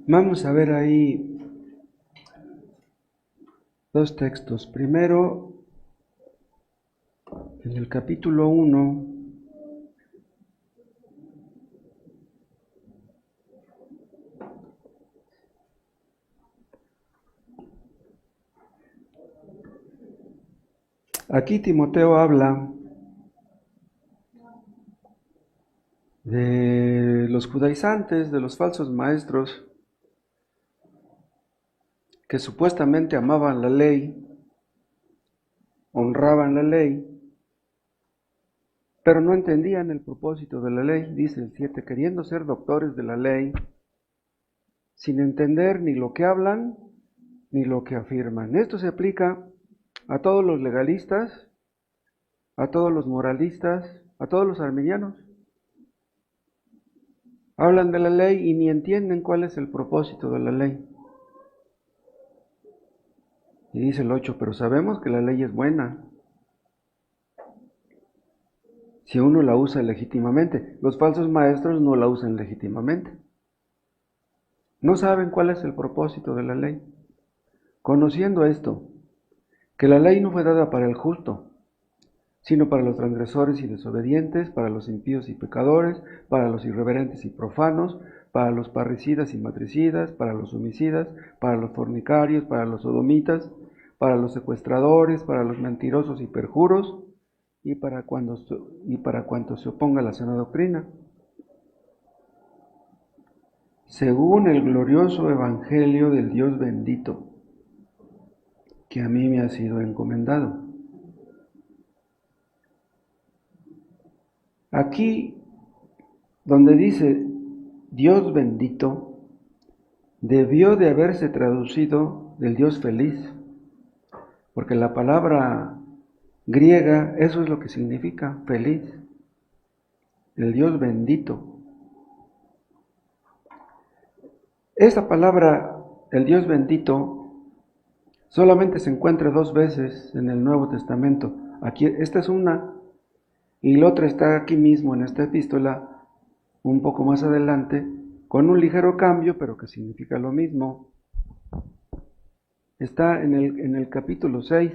Vamos a ver ahí dos textos. Primero, en el capítulo 1, aquí Timoteo habla de los judaizantes, de los falsos maestros, que supuestamente amaban la ley, honraban la ley, pero no entendían el propósito de la ley, dice el 7, queriendo ser doctores de la ley, sin entender ni lo que hablan ni lo que afirman. Esto se aplica a todos los legalistas, a todos los moralistas, a todos los arminianos. Hablan de la ley y ni entienden cuál es el propósito de la ley. Y dice el 8, pero sabemos que la ley es buena si uno la usa legítimamente. Los falsos maestros no la usan legítimamente. No saben cuál es el propósito de la ley. Conociendo esto, que la ley no fue dada para el justo, sino para los transgresores y desobedientes, para los impíos y pecadores, para los irreverentes y profanos, para los parricidas y matricidas, para los homicidas, para los fornicarios, para los sodomitas, para los secuestradores, para los mentirosos y perjuros, y para cuanto se oponga a la sana doctrina, según el glorioso evangelio del Dios bendito, que a mí me ha sido encomendado. Aquí, donde dice Dios bendito, debió de haberse traducido del Dios feliz, porque la palabra griega, eso es lo que significa, feliz, el Dios bendito. Esta palabra, el Dios bendito, solamente se encuentra 2 veces en el Nuevo Testamento. Aquí, esta es una, y la otra está aquí mismo en esta epístola, un poco más adelante, con un ligero cambio, pero que significa lo mismo. Está en el capítulo 6,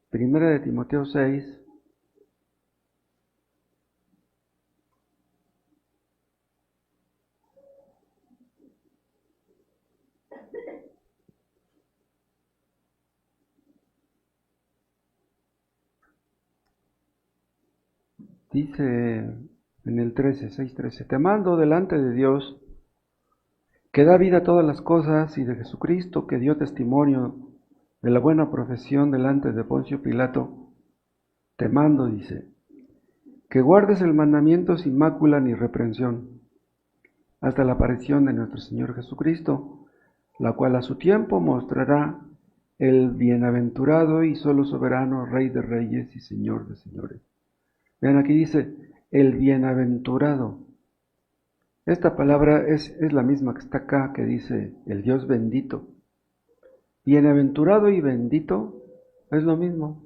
primera de Timoteo 6, dice en el 13, 6:13, te mando delante de Dios, que da vida a todas las cosas, y de Jesucristo, que dio testimonio de la buena profesión delante de Poncio Pilato, te mando, dice, que guardes el mandamiento sin mácula ni reprensión, hasta la aparición de nuestro Señor Jesucristo, la cual a su tiempo mostrará el bienaventurado y solo soberano Rey de Reyes y Señor de Señores. Vean, aquí dice, el bienaventurado. Esta palabra es la misma que está acá, que dice el Dios bendito. Bienaventurado y bendito es lo mismo.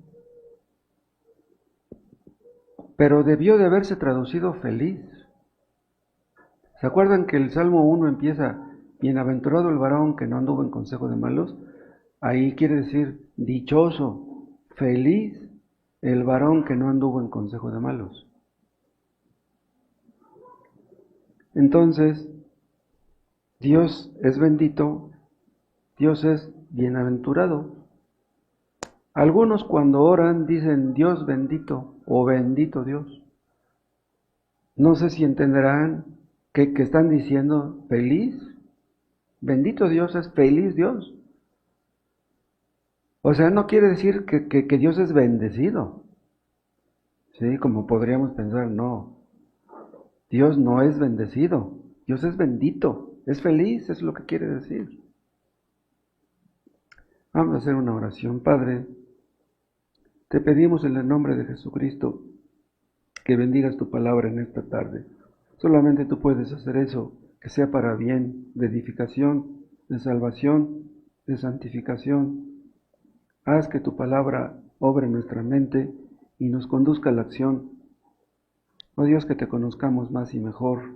Pero debió de haberse traducido feliz. ¿Se acuerdan que el Salmo 1 empieza, bienaventurado el varón que no anduvo en consejo de malos? Ahí quiere decir, dichoso, feliz el varón que no anduvo en consejo de malos. Entonces, Dios es bendito, Dios es bienaventurado. Algunos cuando oran dicen Dios bendito o bendito Dios. No sé si entenderán que están diciendo feliz. Bendito Dios es feliz Dios. O sea, no quiere decir que Dios es bendecido. Sí, como podríamos pensar, no. Dios no es bendecido. Dios es bendito. Es feliz, es lo que quiere decir. Vamos a hacer una oración. Padre, te pedimos en el nombre de Jesucristo que bendigas tu palabra en esta tarde. Solamente tú puedes hacer eso, que sea para bien, de edificación, de salvación, de santificación. Haz que tu palabra obre en nuestra mente y nos conduzca a la acción. Oh Dios, que te conozcamos más y mejor,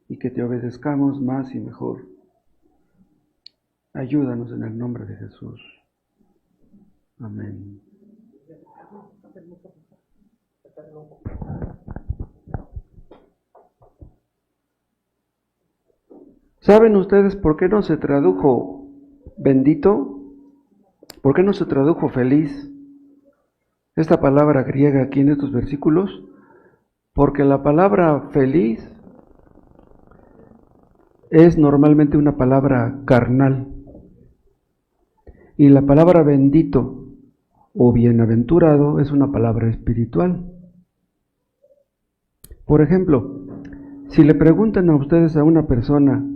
y que te obedezcamos más y mejor. Ayúdanos en el nombre de Jesús. Amén. ¿Saben ustedes por qué no se tradujo bendito? ¿Por qué no se tradujo feliz? Esta palabra griega aquí en estos versículos, porque la palabra feliz es normalmente una palabra carnal y la palabra bendito o bienaventurado es una palabra espiritual. Por ejemplo, si le preguntan a ustedes a una persona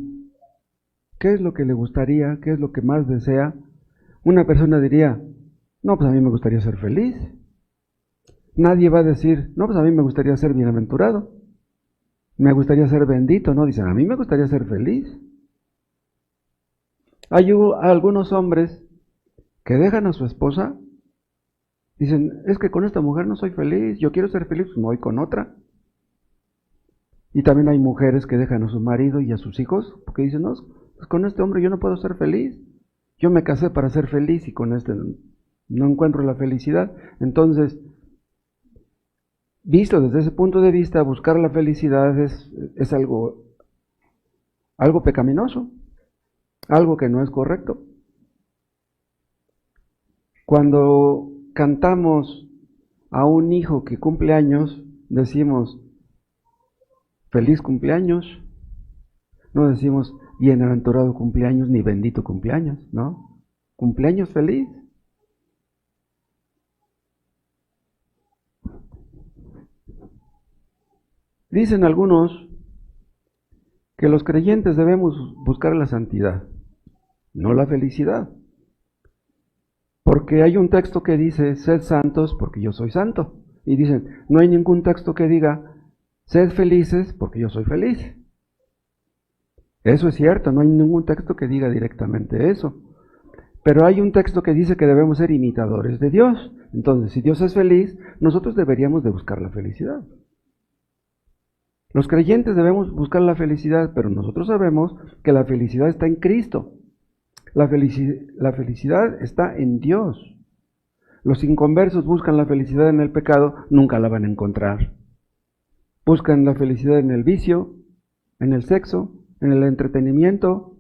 qué es lo que le gustaría, qué es lo que más desea, una persona diría, no, pues a mí me gustaría ser feliz. Nadie va a decir, no, pues a mí me gustaría ser bienaventurado, me gustaría ser bendito, no, dicen, a mí me gustaría ser feliz. Hay algunos hombres que dejan a su esposa, dicen, es que con esta mujer no soy feliz, yo quiero ser feliz, pues me voy con otra. Y también hay mujeres que dejan a su marido y a sus hijos, porque dicen, no, pues con este hombre yo no puedo ser feliz, yo me casé para ser feliz y con este no encuentro la felicidad. Entonces, visto desde ese punto de vista, buscar la felicidad es algo pecaminoso, algo que no es correcto. Cuando cantamos a un hijo que cumple años, decimos, feliz cumpleaños, no decimos bienaventurado cumpleaños ni bendito cumpleaños, ¿no? Cumpleaños feliz. Dicen algunos que los creyentes debemos buscar la santidad, no la felicidad. Porque hay un texto que dice, sed santos porque yo soy santo. Y dicen, no hay ningún texto que diga, sed felices porque yo soy feliz. Eso es cierto, no hay ningún texto que diga directamente eso. Pero hay un texto que dice que debemos ser imitadores de Dios. Entonces, si Dios es feliz, nosotros deberíamos de buscar la felicidad. Los creyentes debemos buscar la felicidad, pero nosotros sabemos que la felicidad está en Cristo. La felicidad está en Dios. Los inconversos buscan la felicidad en el pecado, nunca la van a encontrar. Buscan la felicidad en el vicio, en el sexo, en el entretenimiento,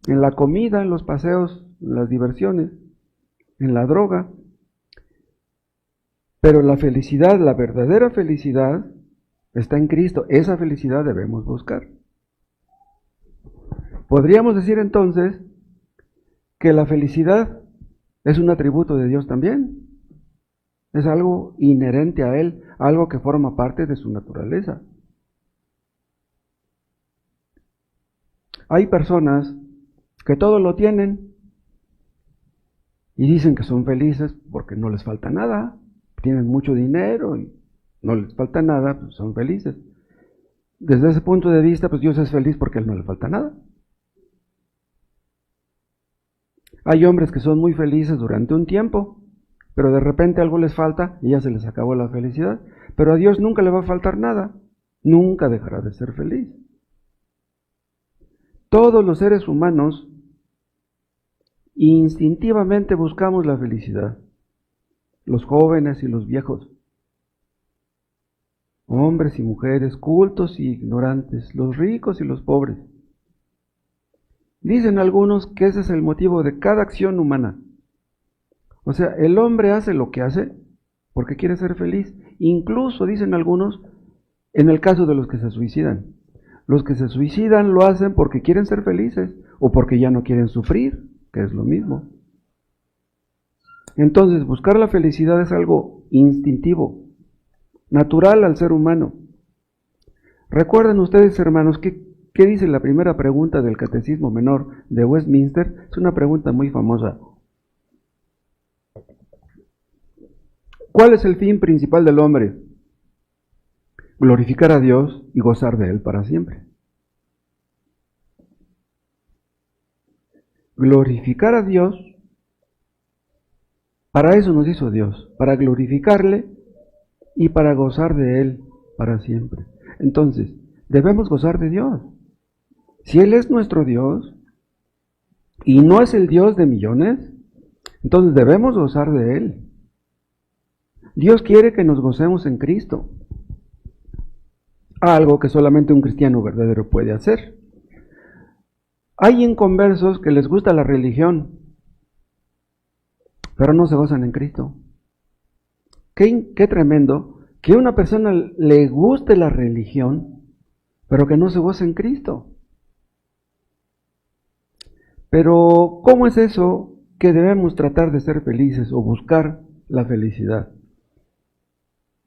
en la comida, en los paseos, en las diversiones, en la droga. Pero la felicidad, la verdadera felicidad, está en Cristo. Esa felicidad debemos buscar. Podríamos decir entonces que la felicidad es un atributo de Dios también. Es algo inherente a Él, algo que forma parte de su naturaleza. Hay personas que todo lo tienen y dicen que son felices porque no les falta nada. Tienen mucho dinero y no les falta nada, pues son felices. Desde ese punto de vista, pues Dios es feliz porque a Él no le falta nada. Hay hombres que son muy felices durante un tiempo, pero de repente algo les falta y ya se les acabó la felicidad. Pero a Dios nunca le va a faltar nada, nunca dejará de ser feliz. Todos los seres humanos instintivamente buscamos la felicidad, los jóvenes y los viejos, hombres y mujeres, cultos y ignorantes, los ricos y los pobres. Dicen algunos que ese es el motivo de cada acción humana. O sea, el hombre hace lo que hace porque quiere ser feliz. Incluso, dicen algunos, en el caso de los que se suicidan. Los que se suicidan lo hacen porque quieren ser felices o porque ya no quieren sufrir, que es lo mismo. Entonces, buscar la felicidad es algo instintivo, natural al ser humano. Recuerden ustedes, hermanos, ¿qué dice la primera pregunta del Catecismo Menor de Westminster? Es una pregunta muy famosa. ¿Cuál es el fin principal del hombre? Glorificar a Dios y gozar de Él para siempre. Glorificar a Dios, para eso nos hizo Dios, para glorificarle y para gozar de Él para siempre. Entonces, debemos gozar de Dios. Si Él es nuestro Dios, y no es el Dios de millones, entonces debemos gozar de Él. Dios quiere que nos gocemos en Cristo, algo que solamente un cristiano verdadero puede hacer. Hay inconversos que les gusta la religión, pero no se gozan en Cristo. Qué tremendo que a una persona le guste la religión, pero que no se goce en Cristo. Pero, ¿cómo es eso que debemos tratar de ser felices o buscar la felicidad?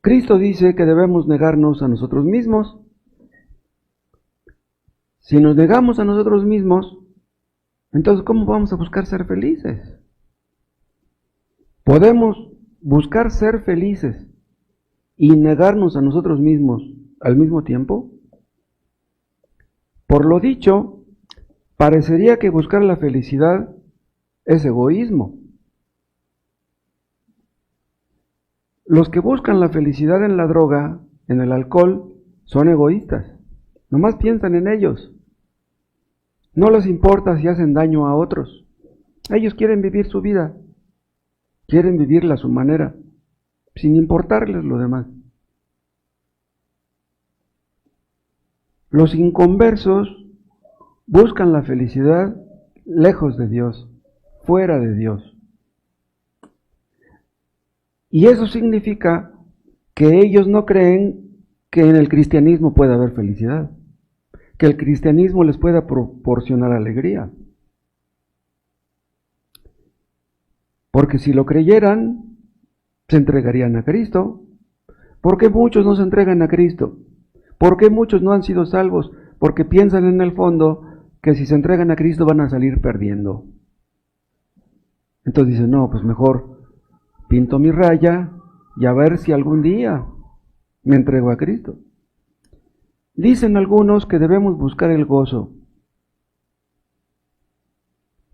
Cristo dice que debemos negarnos a nosotros mismos. Si nos negamos a nosotros mismos, entonces ¿cómo vamos a buscar ser felices? ¿Podemos buscar ser felices y negarnos a nosotros mismos al mismo tiempo? Por lo dicho, parecería que buscar la felicidad es egoísmo. Los que buscan la felicidad en la droga, en el alcohol, son egoístas. Nomás piensan en ellos. No les importa si hacen daño a otros. Ellos quieren vivir su vida. Quieren vivirla a su manera, sin importarles lo demás. Los inconversos buscan la felicidad lejos de Dios, fuera de Dios. Y eso significa que ellos no creen que en el cristianismo pueda haber felicidad, que el cristianismo les pueda proporcionar alegría. Porque si lo creyeran, se entregarían a Cristo. ¿Por qué muchos no se entregan a Cristo? ¿Por qué muchos no han sido salvos? Porque piensan en el fondo que si se entregan a Cristo van a salir perdiendo. Entonces dicen, no, pues mejor pinto mi raya y a ver si algún día me entrego a Cristo. Dicen algunos que debemos buscar el gozo.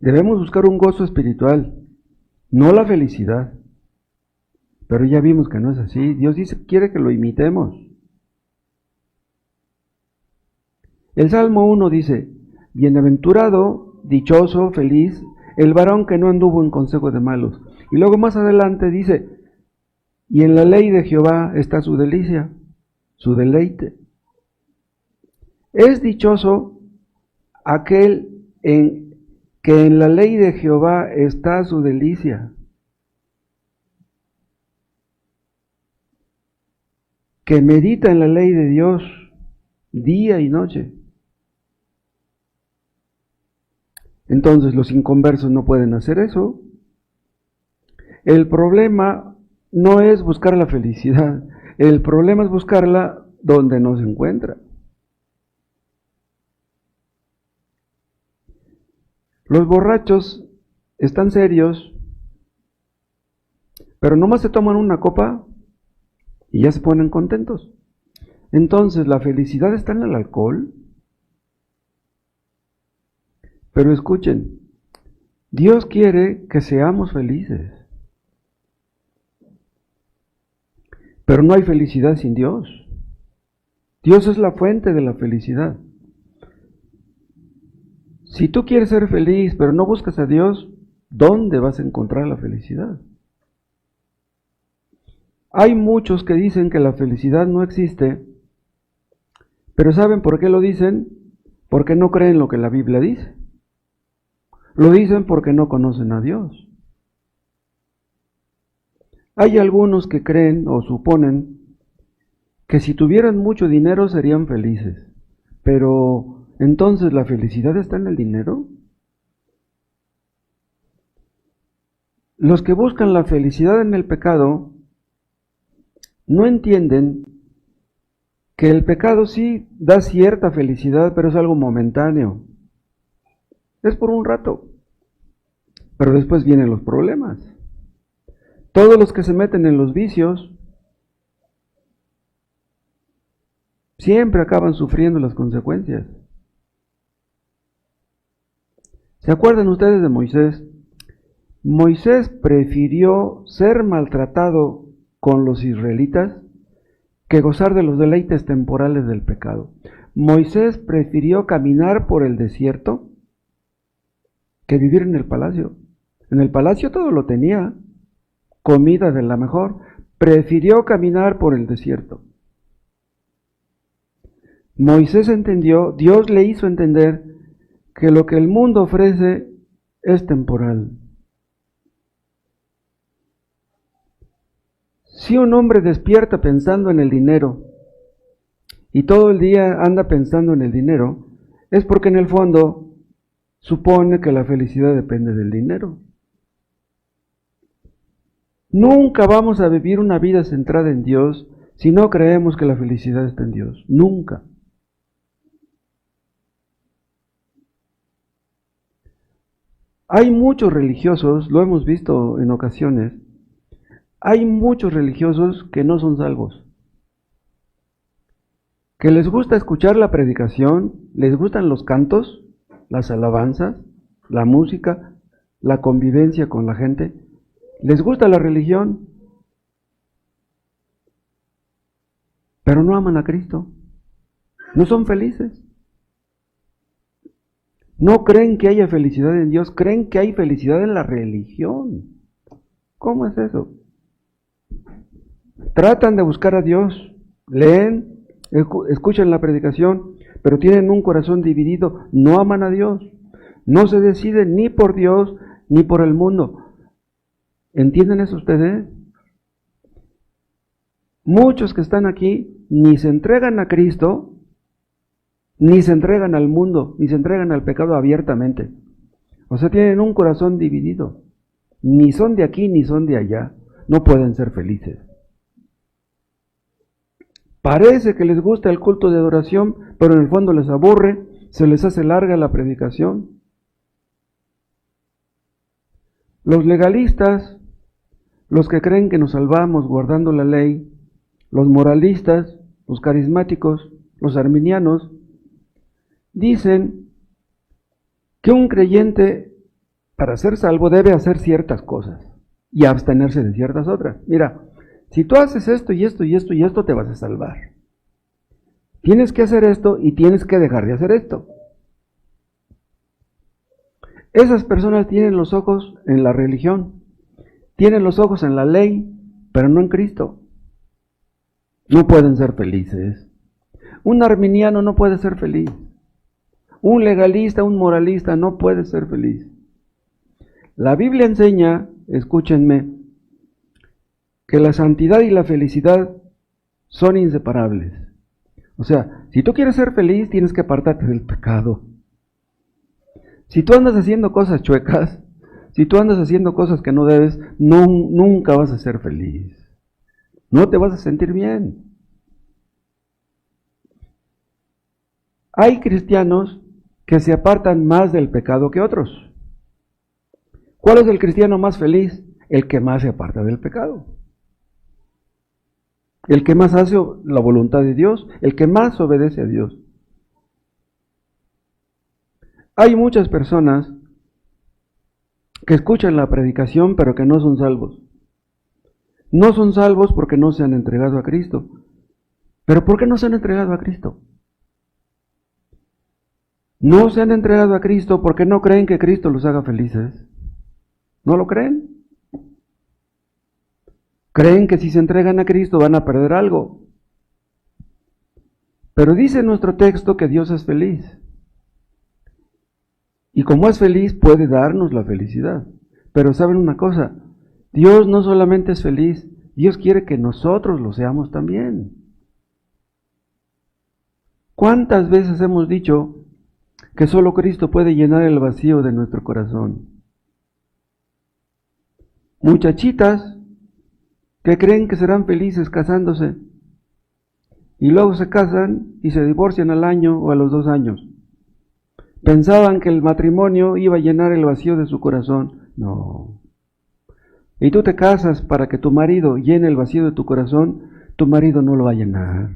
Debemos buscar un gozo espiritual, no la felicidad. Pero ya vimos que no es así. Dios quiere que lo imitemos. El Salmo 1 dice, bienaventurado, dichoso, feliz, el varón que no anduvo en consejo de malos. Y luego más adelante dice, y en la ley de Jehová está su delicia, su deleite. Es dichoso aquel que en la ley de Jehová está su delicia, que medita en la ley de Dios día y noche. Entonces los inconversos no pueden hacer eso. El problema no es buscar la felicidad, el problema es buscarla donde no se encuentra. Los borrachos están serios, pero nomás se toman una copa y ya se ponen contentos. Entonces, ¿la felicidad está en el alcohol? Pero escuchen, Dios quiere que seamos felices. Pero no hay felicidad sin Dios. Dios es la fuente de la felicidad. Si tú quieres ser feliz, pero no buscas a Dios, ¿dónde vas a encontrar la felicidad? Hay muchos que dicen que la felicidad no existe, pero ¿saben por qué lo dicen? Porque no creen lo que la Biblia dice. Lo dicen porque no conocen a Dios. Hay algunos que creen o suponen que si tuvieran mucho dinero serían felices, pero ¿entonces la felicidad está en el dinero? Los que buscan la felicidad en el pecado no entienden que el pecado sí da cierta felicidad, pero es algo momentáneo. Es por un rato, pero después vienen los problemas. Todos los que se meten en los vicios siempre acaban sufriendo las consecuencias. ¿Se acuerdan ustedes de Moisés? Moisés prefirió ser maltratado con los israelitas que gozar de los deleites temporales del pecado. Moisés prefirió caminar por el desierto que vivir en el palacio. En el palacio todo lo tenía, comida de la mejor. Prefirió caminar por el desierto. Moisés entendió, Dios le hizo entender que lo que el mundo ofrece es temporal. Si un hombre despierta pensando en el dinero y todo el día anda pensando en el dinero, es porque en el fondo supone que la felicidad depende del dinero. Nunca vamos a vivir una vida centrada en Dios si no creemos que la felicidad está en Dios. Nunca. Hay muchos religiosos, lo hemos visto en ocasiones, hay muchos religiosos que no son salvos, que les gusta escuchar la predicación, les gustan los cantos, las alabanzas, la música, la convivencia con la gente, les gusta la religión, pero no aman a Cristo, no son felices. No creen que haya felicidad en Dios, creen que hay felicidad en la religión. ¿Cómo es eso? Tratan de buscar a Dios, leen, escuchan la predicación, pero tienen un corazón dividido, no aman a Dios, no se deciden ni por Dios ni por el mundo. ¿Entienden eso ustedes? Muchos que están aquí ni se entregan a Cristo, ni se entregan al mundo, ni se entregan al pecado abiertamente. O sea, tienen un corazón dividido. Ni son de aquí ni son de allá. No pueden ser felices. Parece que les gusta el culto de adoración, pero en el fondo les aburre, se les hace larga la predicación. Los legalistas, los que creen que nos salvamos guardando la ley, los moralistas, los carismáticos, los arminianos, dicen que un creyente para ser salvo debe hacer ciertas cosas y abstenerse de ciertas otras. Mira, si tú haces esto y esto y esto y esto, te vas a salvar. Tienes que hacer esto y tienes que dejar de hacer esto. Esas personas tienen los ojos en la religión, tienen los ojos en la ley, pero no en Cristo. No pueden ser felices. Un arminiano no puede ser feliz. Un legalista, un moralista no puede ser feliz. La Biblia enseña, escúchenme, que la santidad y la felicidad son inseparables. O sea, si tú quieres ser feliz, tienes que apartarte del pecado. Si tú andas haciendo cosas chuecas, si tú andas haciendo cosas que no debes, nunca vas a ser feliz. No te vas a sentir bien. Hay cristianos que se apartan más del pecado que otros. ¿Cuál es el cristiano más feliz? El que más se aparta del pecado. El que más hace la voluntad de Dios, el que más obedece a Dios. Hay muchas personas que escuchan la predicación pero que no son salvos. No son salvos porque no se han entregado a Cristo. ¿Pero por qué no se han entregado a Cristo? No se han entregado a Cristo porque no creen que Cristo los haga felices. ¿No lo creen? Creen que si se entregan a Cristo van a perder algo. Pero dice nuestro texto que Dios es feliz. Y como es feliz, puede darnos la felicidad. Pero ¿saben una cosa? Dios no solamente es feliz, Dios quiere que nosotros lo seamos también. ¿Cuántas veces hemos dicho que solo Cristo puede llenar el vacío de nuestro corazón? Muchachitas que creen que serán felices casándose y luego se casan y se divorcian al año o a los 2 años. Pensaban que el matrimonio iba a llenar el vacío de su corazón. No. Y tú te casas para que tu marido llene el vacío de tu corazón, tu marido no lo va a llenar.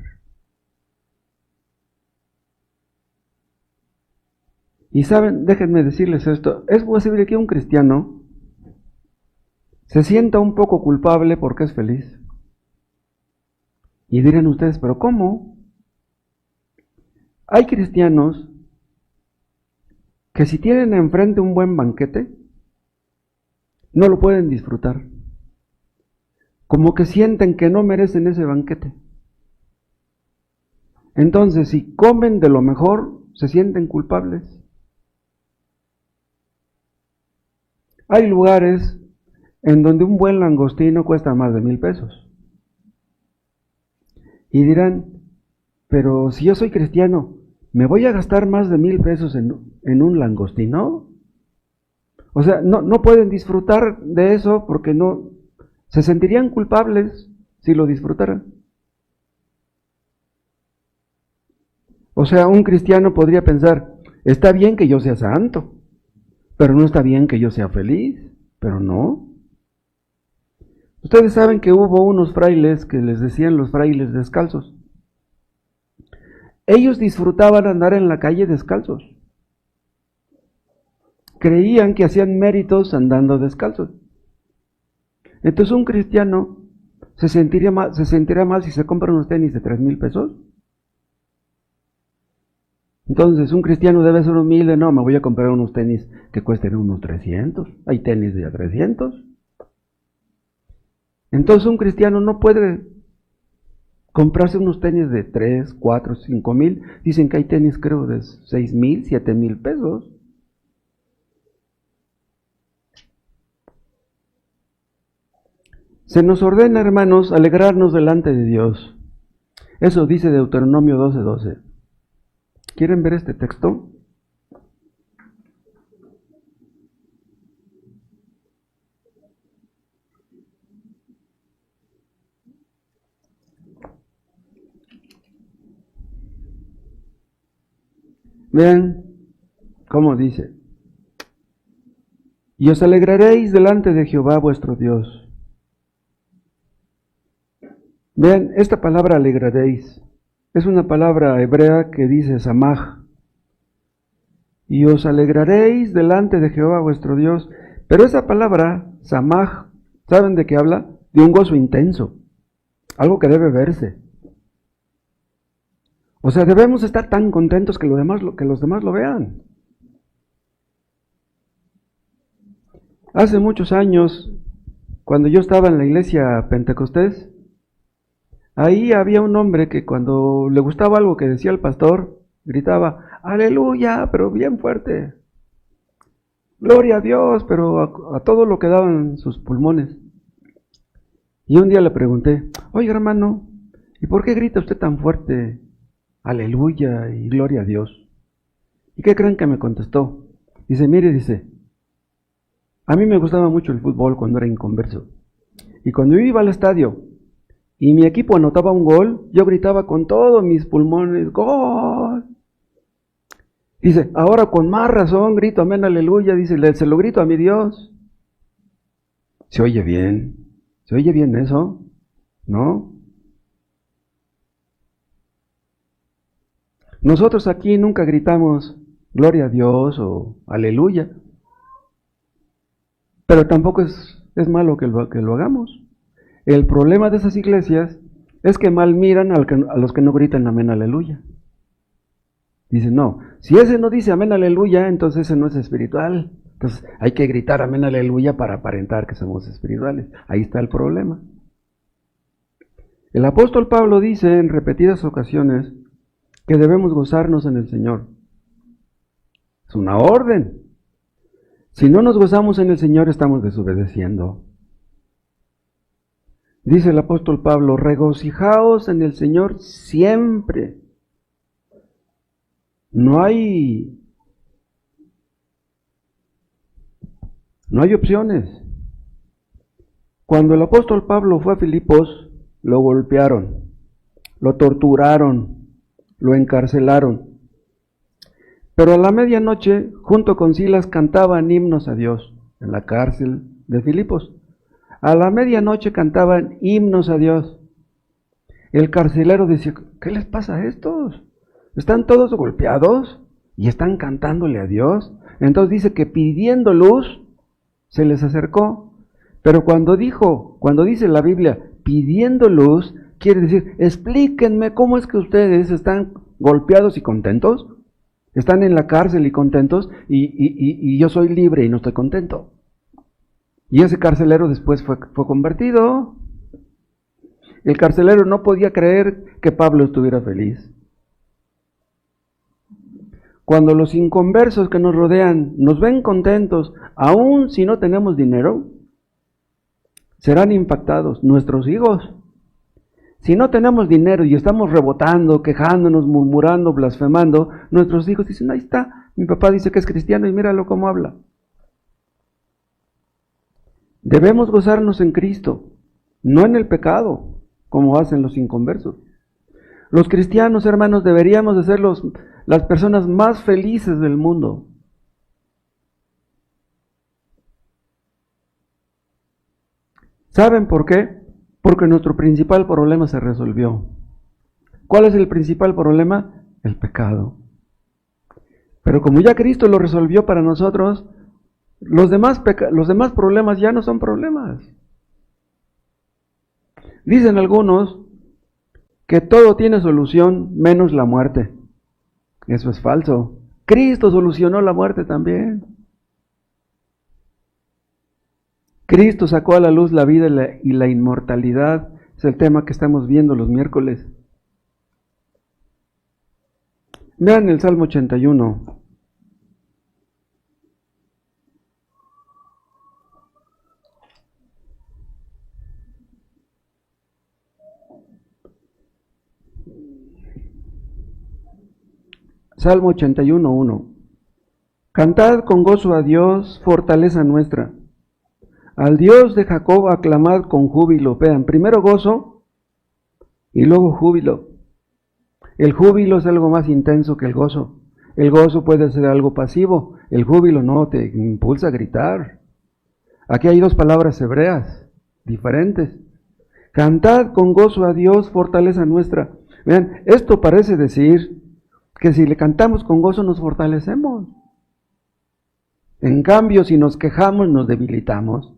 Y saben, déjenme decirles esto, es posible que un cristiano se sienta un poco culpable porque es feliz. Y dirán ustedes, ¿pero cómo? Hay cristianos que si tienen enfrente un buen banquete, no lo pueden disfrutar. Como que sienten que no merecen ese banquete. Entonces, si comen de lo mejor, se sienten culpables. Hay lugares en donde un buen langostino cuesta más de 1,000 pesos. Y dirán, pero si yo soy cristiano, ¿me voy a gastar más de 1,000 pesos en un langostino? O sea, no pueden disfrutar de eso porque no se sentirían culpables si lo disfrutaran. O sea, un cristiano podría pensar, está bien que yo sea santo, pero no está bien que yo sea feliz, pero no. Ustedes saben que hubo unos frailes que les decían los frailes descalzos. Ellos disfrutaban andar en la calle descalzos. Creían que hacían méritos andando descalzos. Entonces un cristiano se sentirá mal si se compra unos tenis de 3,000 pesos. Entonces un cristiano debe ser humilde, no, me voy a comprar unos tenis que cuesten unos 300. Hay tenis de 300. Entonces un cristiano no puede comprarse unos tenis de 3, 4, 5 mil. Dicen que hay tenis creo de 6,000, 7,000 pesos. Se nos ordena, hermanos, alegrarnos delante de Dios. Eso dice Deuteronomio 12:12. ¿Quieren ver este texto? Vean cómo dice. Y os alegraréis delante de Jehová vuestro Dios. Vean, esta palabra alegraréis es una palabra hebrea que dice samaj. Y os alegraréis delante de Jehová vuestro Dios. Pero esa palabra, samaj, ¿saben de qué habla? De un gozo intenso. Algo que debe verse. O sea, debemos estar tan contentos que los demás lo vean. Hace muchos años, cuando yo estaba en la iglesia pentecostés, ahí había un hombre que cuando le gustaba algo que decía el pastor, gritaba, aleluya, pero bien fuerte. Gloria a Dios, pero a todo lo que daban sus pulmones. Y un día le pregunté, oiga hermano, ¿y por qué grita usted tan fuerte? Aleluya y gloria a Dios. ¿Y qué creen que me contestó? Dice, mire, dice, a mí me gustaba mucho el fútbol cuando era inconverso. Y cuando yo iba al estadio y mi equipo anotaba un gol, yo gritaba con todos mis pulmones, ¡gol! Dice, ahora con más razón grito amén, aleluya, dice, se lo grito a mi Dios. ¿Se oye bien? ¿Se oye bien eso? ¿No? Nosotros aquí nunca gritamos gloria a Dios o aleluya, pero tampoco es malo que lo hagamos. El problema de esas iglesias es que mal miran a los que no gritan amén, aleluya. Dicen, no, si ese no dice amén, aleluya, entonces ese no es espiritual. Entonces hay que gritar amén, aleluya para aparentar que somos espirituales. Ahí está el problema. El apóstol Pablo dice en repetidas ocasiones que debemos gozarnos en el Señor. Es una orden. Si no nos gozamos en el Señor, estamos desobedeciendo. Dice el apóstol Pablo, regocijaos en el Señor siempre. No hay opciones. Cuando el apóstol Pablo fue a Filipos, lo golpearon, lo torturaron, lo encarcelaron. Pero a la medianoche, junto con Silas, cantaban himnos a Dios en la cárcel de Filipos. A la medianoche cantaban himnos a Dios. El carcelero decía, ¿qué les pasa a estos? ¿Están todos golpeados y están cantándole a Dios? Entonces dice que pidiendo luz se les acercó. Pero cuando dice la Biblia pidiendo luz, quiere decir, explíquenme cómo es que ustedes están golpeados y contentos. Están en la cárcel y contentos y yo soy libre y no estoy contento. Y ese carcelero después fue convertido. El carcelero no podía creer que Pablo estuviera feliz. Cuando los inconversos que nos rodean nos ven contentos, aun si no tenemos dinero, serán impactados nuestros hijos. Si no tenemos dinero y estamos rebotando, quejándonos, murmurando, blasfemando, nuestros hijos dicen, ahí está, mi papá dice que es cristiano y míralo cómo habla. Debemos gozarnos en Cristo, no en el pecado, como hacen los inconversos. Los cristianos, hermanos, deberíamos de ser las personas más felices del mundo. ¿Saben por qué? Porque nuestro principal problema se resolvió. ¿Cuál es el principal problema? El pecado. Pero como ya Cristo lo resolvió para nosotros, los demás problemas ya no son problemas. Dicen algunos que todo tiene solución menos la muerte. Eso es falso. Cristo solucionó la muerte también. Cristo sacó a la luz la vida y la inmortalidad. Es el tema que estamos viendo los miércoles. Vean el Salmo 81. Salmo 81:1. Cantad con gozo a Dios, fortaleza nuestra. Al Dios de Jacob aclamad con júbilo. Vean, primero gozo y luego júbilo. El júbilo es algo más intenso que el gozo. El gozo puede ser algo pasivo. El júbilo no, te impulsa a gritar. Aquí hay dos palabras hebreas diferentes. Cantad con gozo a Dios, fortaleza nuestra. Vean, esto parece decir que si le cantamos con gozo nos fortalecemos. En cambio, si nos quejamos, nos debilitamos.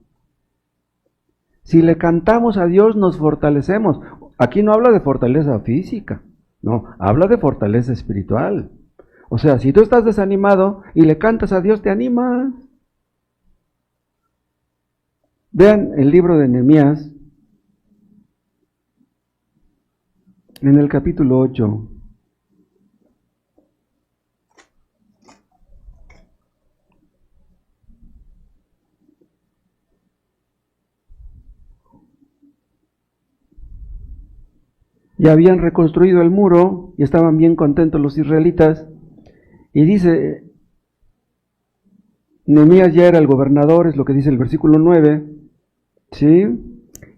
Si le cantamos a Dios, nos fortalecemos. Aquí no habla de fortaleza física, no, habla de fortaleza espiritual. O sea, si tú estás desanimado y le cantas a Dios, te animas. Vean el libro de Nehemías, en el capítulo 8. Ya habían reconstruido el muro y estaban bien contentos los israelitas. Y dice, Nehemías ya era el gobernador, es lo que dice el versículo 9, ¿sí?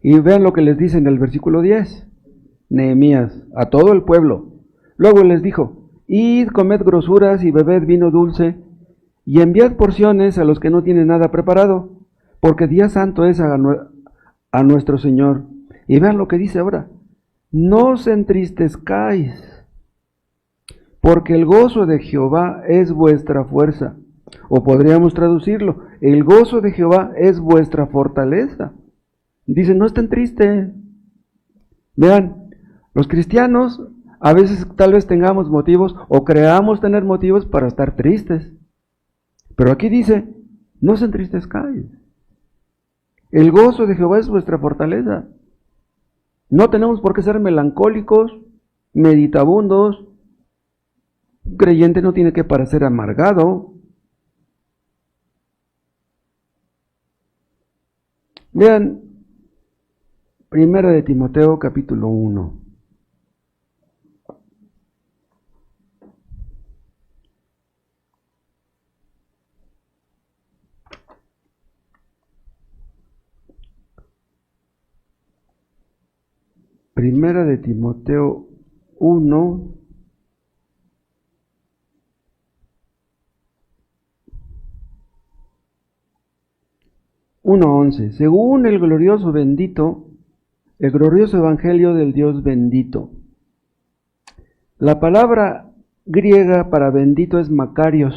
Y vean lo que les dice en el versículo 10, Nehemías, a todo el pueblo. Luego les dijo, id, comed grosuras y bebed vino dulce, y enviad porciones a los que no tienen nada preparado, porque día santo es a nuestro Señor. Y vean lo que dice ahora, no os entristezcáis, porque el gozo de Jehová es vuestra fuerza. O podríamos traducirlo, el gozo de Jehová es vuestra fortaleza. Dice, no estén tristes. Vean, los cristianos a veces tal vez tengamos motivos o creamos tener motivos para estar tristes. Pero aquí dice, no os entristezcáis. El gozo de Jehová es vuestra fortaleza. No tenemos por qué ser melancólicos, meditabundos. Un creyente no tiene que parecer amargado. Vean, Primera de Timoteo capítulo 1. Primera de Timoteo 1. Según el glorioso evangelio del Dios bendito. La palabra griega para bendito es Makarios.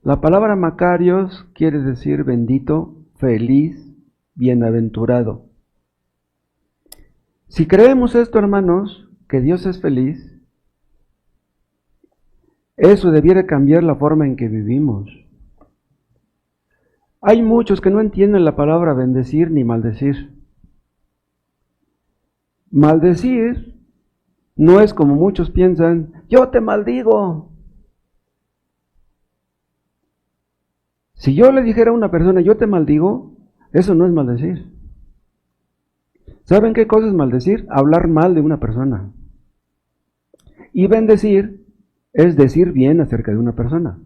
La palabra Makarios quiere decir bendito, feliz, bienaventurado. Si creemos esto, hermanos, que Dios es feliz, Eso debiera cambiar la forma en que vivimos. Hay muchos que no entienden la palabra bendecir ni maldecir. Maldecir no es como muchos piensan, yo te maldigo. Si yo le dijera a una persona, yo te maldigo, eso no es maldecir. ¿Saben qué cosa es maldecir? Hablar mal de una persona. Y bendecir es decir bien acerca de una persona.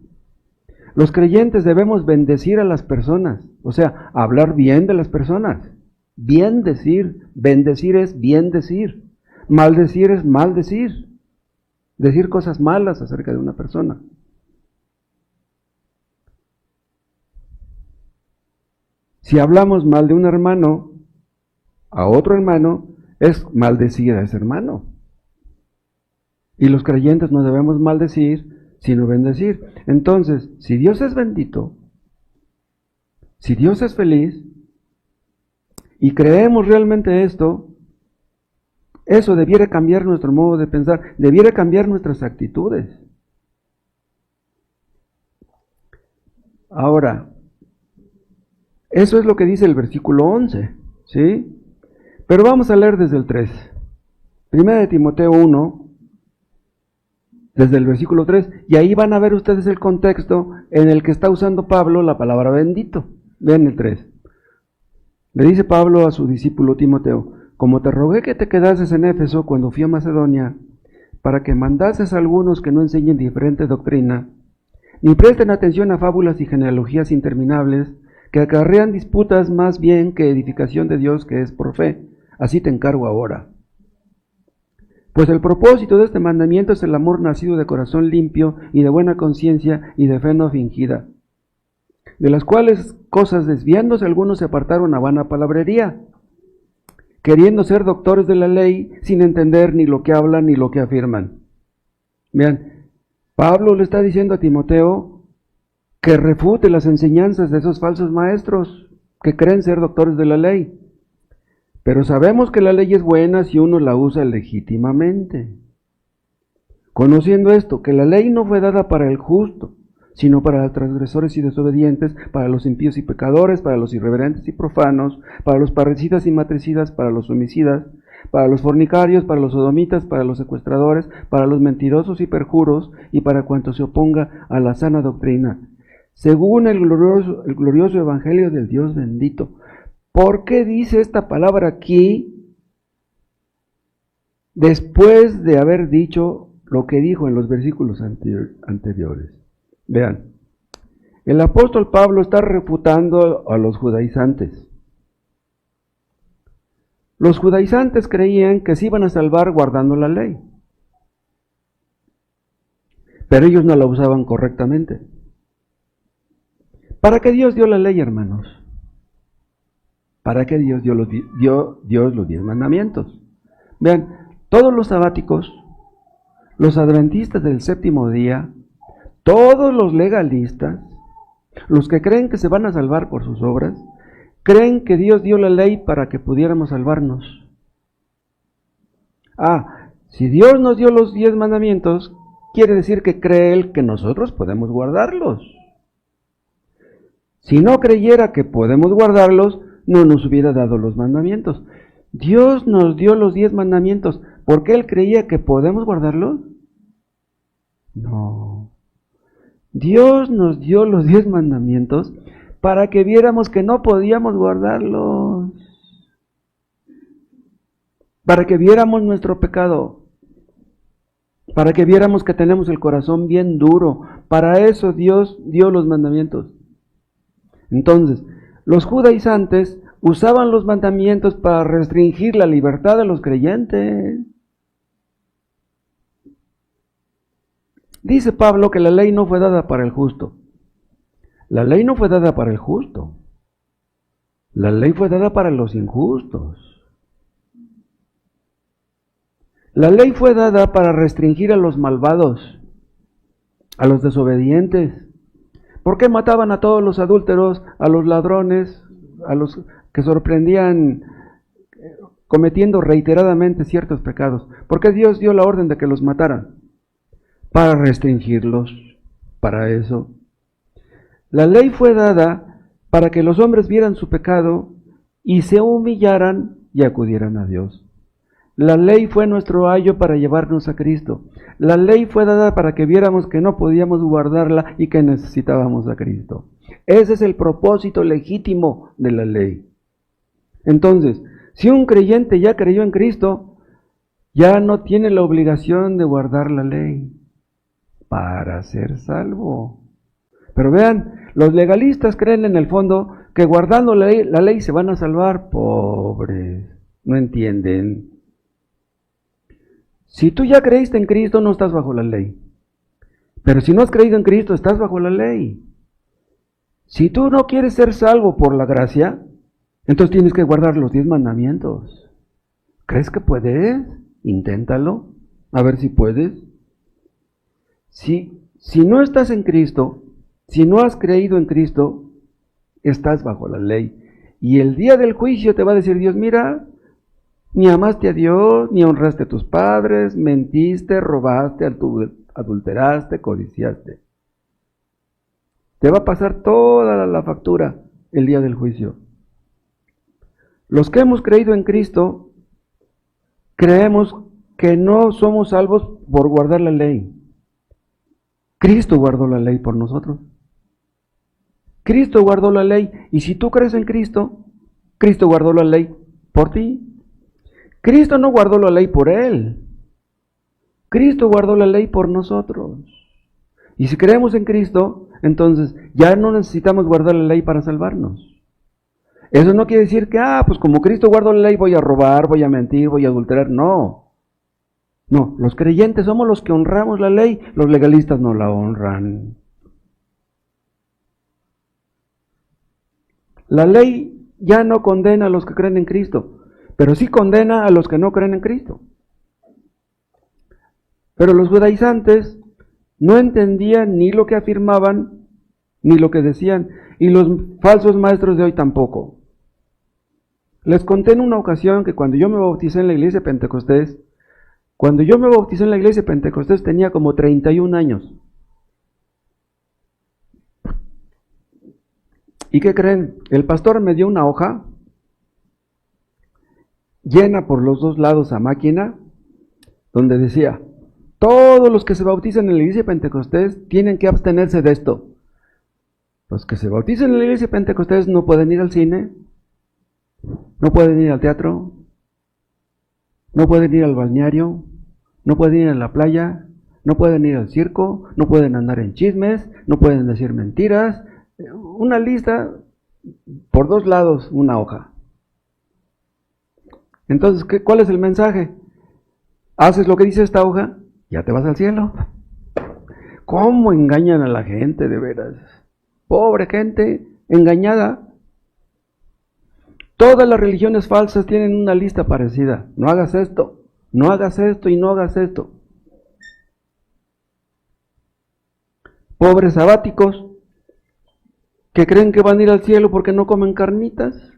Los creyentes debemos bendecir a las personas, o sea, hablar bien de las personas. Bien decir, bendecir es bien decir. Maldecir es maldecir. Decir cosas malas acerca de una persona. Si hablamos mal de un hermano a otro hermano, es maldecir a ese hermano. Y los creyentes no debemos maldecir, sino bendecir. Entonces, si Dios es bendito, si Dios es feliz, y creemos realmente esto, eso debiera cambiar nuestro modo de pensar, debiera cambiar nuestras actitudes. Ahora, eso es lo que dice el versículo 11, ¿sí? Pero vamos a leer desde el 3. Primera de Timoteo 1, desde el versículo 3, y ahí van a ver ustedes el contexto en el que está usando Pablo la palabra bendito. Vean el 3. Le dice Pablo a su discípulo Timoteo, como te rogué que te quedases en Éfeso cuando fui a Macedonia, para que mandases a algunos que no enseñen diferente doctrina, ni presten atención a fábulas y genealogías interminables, que acarrean disputas más bien que edificación de Dios que es por fe. Así te encargo ahora. Pues el propósito de este mandamiento es el amor nacido de corazón limpio y de buena conciencia y de fe no fingida, de las cuales cosas desviándose algunos se apartaron a vana palabrería, queriendo ser doctores de la ley sin entender ni lo que hablan ni lo que afirman. Vean, Pablo le está diciendo a Timoteo que refute las enseñanzas de esos falsos maestros que creen ser doctores de la ley. Pero sabemos que la ley es buena si uno la usa legítimamente. Conociendo esto, que la ley no fue dada para el justo, sino para los transgresores y desobedientes, para los impíos y pecadores, para los irreverentes y profanos, para los parricidas y matricidas, para los homicidas, para los fornicarios, para los sodomitas, para los secuestradores, para los mentirosos y perjuros, y para cuanto se oponga a la sana doctrina, según el glorioso evangelio del Dios bendito. ¿Por qué dice esta palabra aquí después de haber dicho lo que dijo en los versículos anteriores? Vean, el apóstol Pablo está refutando a los judaizantes. Los judaizantes creían que se iban a salvar guardando la ley, pero ellos no la usaban correctamente. ¿Para qué Dios dio la ley, hermanos? ¿Para qué Dios dio los 10 mandamientos? Vean, todos los sabáticos, los adventistas del séptimo día, todos los legalistas, los que creen que se van a salvar por sus obras, creen que Dios dio la ley para que pudiéramos salvarnos. Si Dios nos dio los 10 mandamientos, quiere decir que cree Él que nosotros podemos guardarlos. Si no creyera que podemos guardarlos, no nos hubiera dado los mandamientos. Dios nos dio los 10 mandamientos, ¿por qué Él creía que podemos guardarlos? No. Dios nos dio los 10 mandamientos para que viéramos que no podíamos guardarlos, para que viéramos nuestro pecado, para que viéramos que tenemos el corazón bien duro. Para eso Dios dio los mandamientos. Entonces, los judaizantes usaban los mandamientos para restringir la libertad de los creyentes. Dice Pablo que la ley no fue dada para el justo. La ley no fue dada para el justo. La ley fue dada para los injustos. La ley fue dada para restringir a los malvados, a los desobedientes. ¿Por qué mataban a todos los adúlteros, a los ladrones, a los que sorprendían cometiendo reiteradamente ciertos pecados? ¿Por qué Dios dio la orden de que los mataran? para restringirlos, para eso. La ley fue dada para que los hombres vieran su pecado y se humillaran y acudieran a Dios. La ley fue nuestro ayo para llevarnos a Cristo. La ley fue dada para que viéramos que no podíamos guardarla y que necesitábamos a Cristo. Ese es el propósito legítimo de la ley. Entonces, si un creyente ya creyó en Cristo, ya no tiene la obligación de guardar la ley para ser salvo. Pero vean, los legalistas creen en el fondo que guardando la ley se van a salvar. Pobres, no entienden. Si tú ya creíste en Cristo, no estás bajo la ley. Pero si no has creído en Cristo, estás bajo la ley. Si tú no quieres ser salvo por la gracia, entonces tienes que guardar los 10 mandamientos. ¿Crees que puedes? Inténtalo, a ver si puedes. Si no estás en Cristo, si no has creído en Cristo, estás bajo la ley. Y el día del juicio te va a decir Dios, mira, ni amaste a Dios, ni honraste a tus padres, mentiste, robaste, adulteraste, codiciaste. Te va a pasar toda la factura el día del juicio. Los que hemos creído en Cristo, creemos que no somos salvos por guardar la ley. Cristo guardó la ley por nosotros. Cristo guardó la ley, y si tú crees en Cristo, Cristo guardó la ley por ti. Cristo no guardó la ley por él. Cristo guardó la ley por nosotros. Y si creemos en Cristo, entonces ya no necesitamos guardar la ley para salvarnos. Eso no quiere decir que, pues como Cristo guardó la ley, voy a robar, voy a mentir, voy a adulterar. No. No, los creyentes somos los que honramos la ley, los legalistas no la honran. La ley ya no condena a los que creen en Cristo, pero sí condena a los que no creen en Cristo. Pero los judaizantes no entendían ni lo que afirmaban, ni lo que decían, y los falsos maestros de hoy tampoco. Les conté en una ocasión que cuando yo me bauticé en la iglesia de Pentecostés, tenía como 31 años. ¿Y qué creen? El pastor me dio una hoja llena por los dos lados a máquina, donde decía, todos los que se bautizan en la iglesia de Pentecostés tienen que abstenerse de esto. Los que se bautizan en la iglesia de Pentecostés no pueden ir al cine, no pueden ir al teatro, no pueden ir al balneario, no pueden ir a la playa, no pueden ir al circo, no pueden andar en chismes, no pueden decir mentiras. Una lista, por dos lados, una hoja. Entonces, ¿cuál es el mensaje? Haces lo que dice esta hoja, ya te vas al cielo. ¿Cómo engañan a la gente, de veras? Pobre gente, engañada. Todas las religiones falsas tienen una lista parecida. No hagas esto, no hagas esto y no hagas esto. Pobres sabáticos que creen que van a ir al cielo porque no comen carnitas.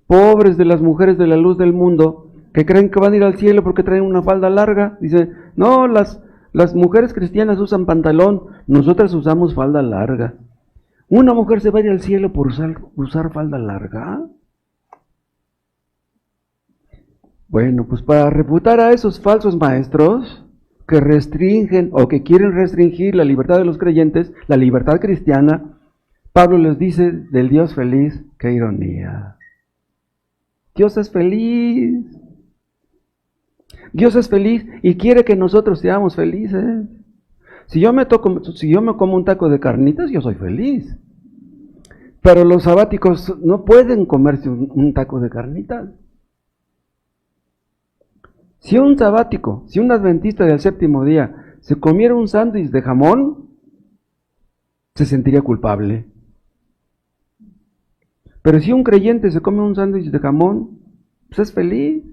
Pobres de las mujeres de la luz del mundo que creen que van a ir al cielo porque traen una falda larga. Dicen, no, las mujeres cristianas usan pantalón, nosotras usamos falda larga. ¿Una mujer se va a ir al cielo por usar falda larga? Bueno, pues para refutar a esos falsos maestros que restringen o que quieren restringir la libertad de los creyentes, la libertad cristiana, Pablo les dice del Dios feliz, qué ironía. Dios es feliz. Dios es feliz y quiere que nosotros seamos felices. Si yo me como un taco de carnitas, yo soy feliz. Pero los sabáticos no pueden comerse un taco de carnitas. Si un sabático, si un adventista del séptimo día se comiera un sándwich de jamón, se sentiría culpable. Pero si un creyente se come un sándwich de jamón, pues es feliz.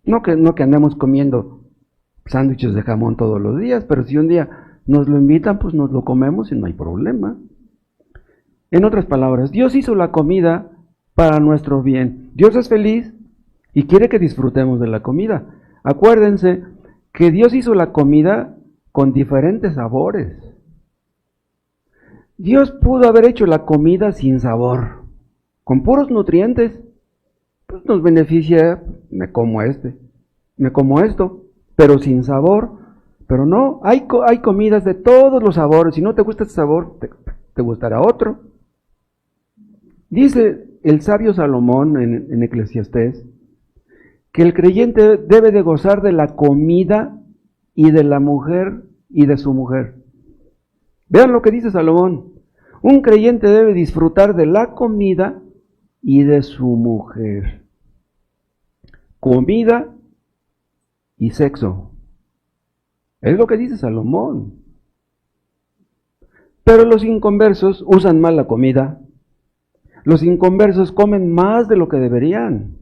No que andemos comiendo sándwiches de jamón todos los días, pero si un día nos lo invitan, pues nos lo comemos y no hay problema. En otras palabras, Dios hizo la comida para nuestro bien. Dios es feliz y quiere que disfrutemos de la comida. Acuérdense que Dios hizo la comida con diferentes sabores. Dios pudo haber hecho la comida sin sabor, con puros nutrientes. Pues nos beneficia, me como esto, pero sin sabor. Pero no, hay comidas de todos los sabores. Si no te gusta este sabor, te gustará otro. Dice el sabio Salomón en Eclesiastés que el creyente debe de gozar de la comida y de la mujer y de su mujer. Vean lo que dice Salomón. Un creyente debe disfrutar de la comida y de su mujer. Comida y sexo. Es lo que dice Salomón. Pero los inconversos usan mal la comida. Los inconversos comen más de lo que deberían.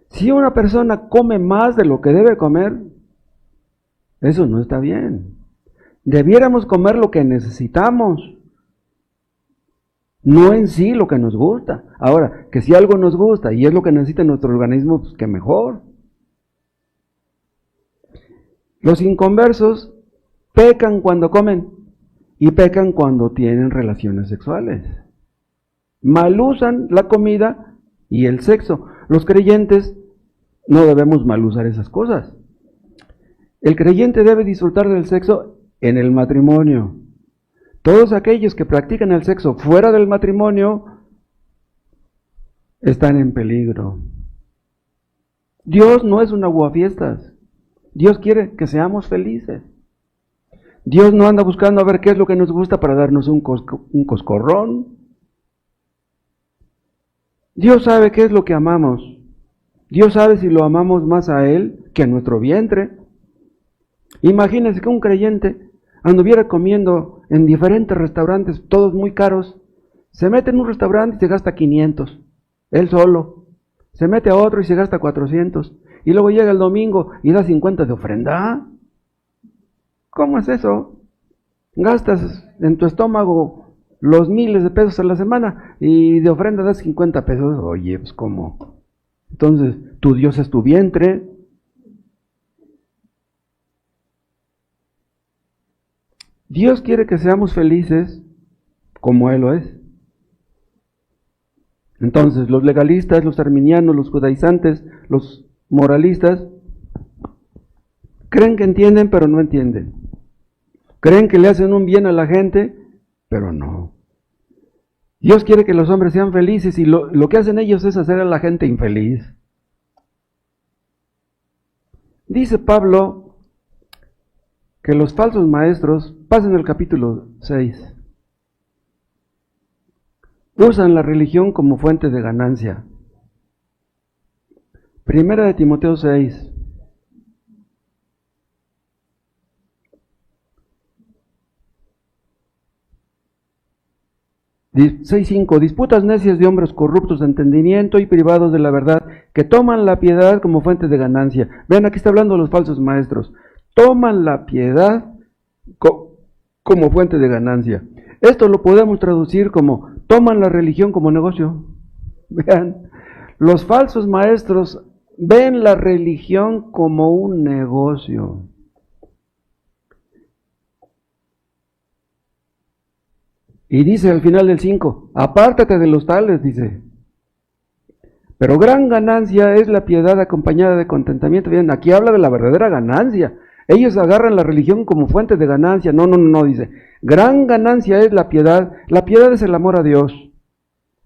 Si una persona come más de lo que debe comer, eso no está bien. Debiéramos comer lo que necesitamos, no en sí lo que nos gusta. Ahora, que si algo nos gusta y es lo que necesita nuestro organismo, pues que mejor. Los inconversos pecan cuando comen y pecan cuando tienen relaciones sexuales. Mal usan la comida y el sexo. Los creyentes no debemos mal usar esas cosas. El creyente debe disfrutar del sexo en el matrimonio. Todos aquellos que practican el sexo fuera del matrimonio están en peligro. Dios no es un aguafiestas. Dios quiere que seamos felices. Dios no anda buscando a ver qué es lo que nos gusta para darnos un coscorrón. Dios sabe qué es lo que amamos. Dios sabe si lo amamos más a Él que a nuestro vientre. Imagínense que un creyente anduviera comiendo en diferentes restaurantes, todos muy caros. Se mete en un restaurante y se gasta 500, él solo. Se mete a otro y se gasta 400. Y luego llega el domingo y da 50 de ofrenda. ¿Cómo es eso? Gastas en tu estómago los miles de pesos a la semana y de ofrenda das 50 pesos. Oye, pues ¿cómo? Entonces, tu Dios es tu vientre. Dios quiere que seamos felices como Él lo es. Entonces, los legalistas, los arminianos, los judaizantes, los moralistas, creen que entienden, pero no entienden. Creen que le hacen un bien a la gente, pero no. Dios quiere que los hombres sean felices y lo que hacen ellos es hacer a la gente infeliz. Dice Pablo que los falsos maestros, pasen el capítulo 6, usan la religión como fuente de ganancia. Primera de Timoteo 6. Disputas necias de hombres corruptos de entendimiento y privados de la verdad, que toman la piedad como fuente de ganancia. Vean, aquí está hablando de los falsos maestros. Toman la piedad como fuente de ganancia. Esto lo podemos traducir como toman la religión como negocio. Vean, los falsos maestros ven la religión como un negocio. Y dice al final del 5, apártate de los tales, dice. Pero gran ganancia es la piedad acompañada de contentamiento. Bien, aquí habla de la verdadera ganancia. Ellos agarran la religión como fuente de ganancia. No, dice. Gran ganancia es la piedad. La piedad es el amor a Dios.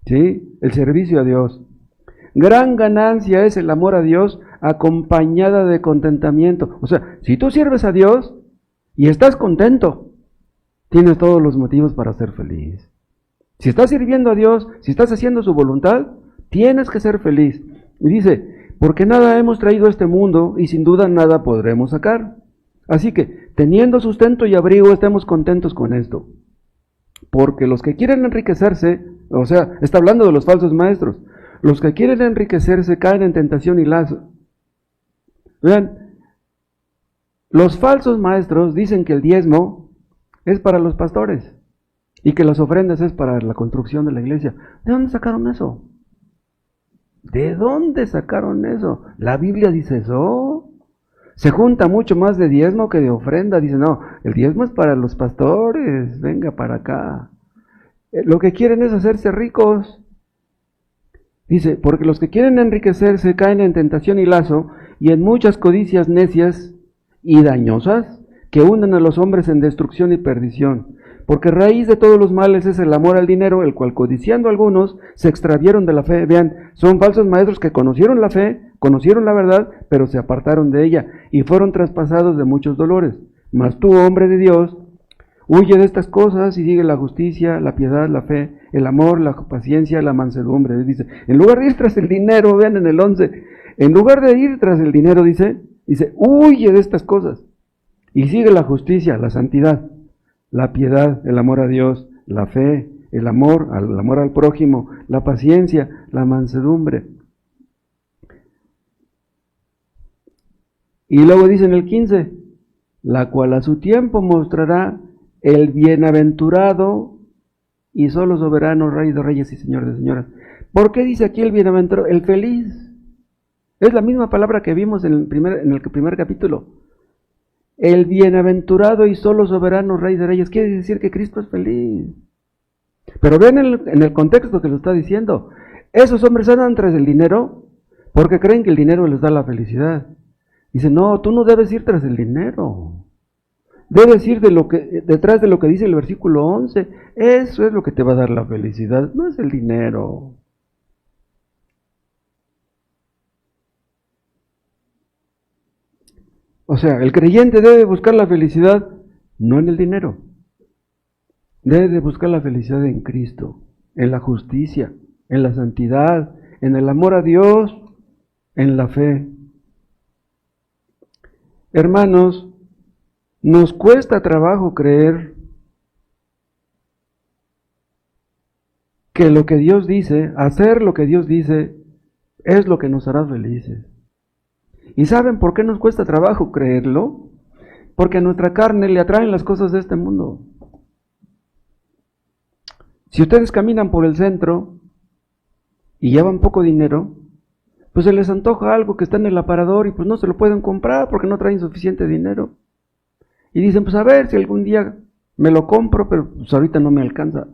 ¿Sí? El servicio a Dios. Gran ganancia es el amor a Dios acompañada de contentamiento. O sea, si tú sirves a Dios y estás contento, tienes todos los motivos para ser feliz. Si estás sirviendo a Dios, si estás haciendo su voluntad, tienes que ser feliz. Y dice, porque nada hemos traído a este mundo y sin duda nada podremos sacar. Así que, teniendo sustento y abrigo, estemos contentos con esto. Porque los que quieren enriquecerse, o sea, está hablando de los falsos maestros, los que quieren enriquecerse caen en tentación y lazo. Vean, los falsos maestros dicen que el diezmo es para los pastores y que las ofrendas es para la construcción de la iglesia. ¿De dónde sacaron eso? ¿De dónde sacaron eso? ¿La Biblia dice eso? Se junta mucho más de diezmo que de ofrenda. Dice, no, el diezmo es para los pastores, venga para acá. Lo que quieren es hacerse ricos. Dice, porque los que quieren enriquecerse caen en tentación y lazo y en muchas codicias necias y dañosas que hunden a los hombres en destrucción y perdición. Porque raíz de todos los males es el amor al dinero, el cual codiciando algunos se extraviaron de la fe. Vean, son falsos maestros que conocieron la fe, conocieron la verdad, pero se apartaron de ella y fueron traspasados de muchos dolores. Mas tú, hombre de Dios, huye de estas cosas y sigue la justicia, la piedad, la fe, el amor, la paciencia, la mansedumbre. Dice, en lugar de ir tras el dinero, vean en el 11, en lugar de ir tras el dinero, dice, huye de estas cosas y sigue la justicia, la santidad, la piedad, el amor a Dios, la fe, el amor al prójimo, la paciencia, la mansedumbre. Y luego dice en el 15, la cual a su tiempo mostrará el bienaventurado y solo soberano, Rey de reyes y Señor de señoras. ¿Por qué dice aquí el bienaventurado? El feliz. Es la misma palabra que vimos en el primer capítulo. El bienaventurado y solo soberano, Rey de reyes. Quiere decir que Cristo es feliz. Pero vean en el contexto que lo está diciendo. Esos hombres andan tras el dinero porque creen que el dinero les da la felicidad. Dice, no, tú no debes ir tras el dinero. Debes ir detrás de lo que dice el versículo 11. Eso es lo que te va a dar la felicidad, no es el dinero. O sea, el creyente debe buscar la felicidad no en el dinero. Debe buscar la felicidad en Cristo, en la justicia, en la santidad, en el amor a Dios, en la fe. Hermanos, nos cuesta trabajo creer que lo que Dios dice, hacer lo que Dios dice, es lo que nos hará felices. ¿Y saben por qué nos cuesta trabajo creerlo? Porque a nuestra carne le atraen las cosas de este mundo. Si ustedes caminan por el centro y llevan poco dinero, pues se les antoja algo que está en el aparador y pues no se lo pueden comprar porque no traen suficiente dinero. Y dicen, pues a ver si algún día me lo compro, pero pues ahorita no me alcanza.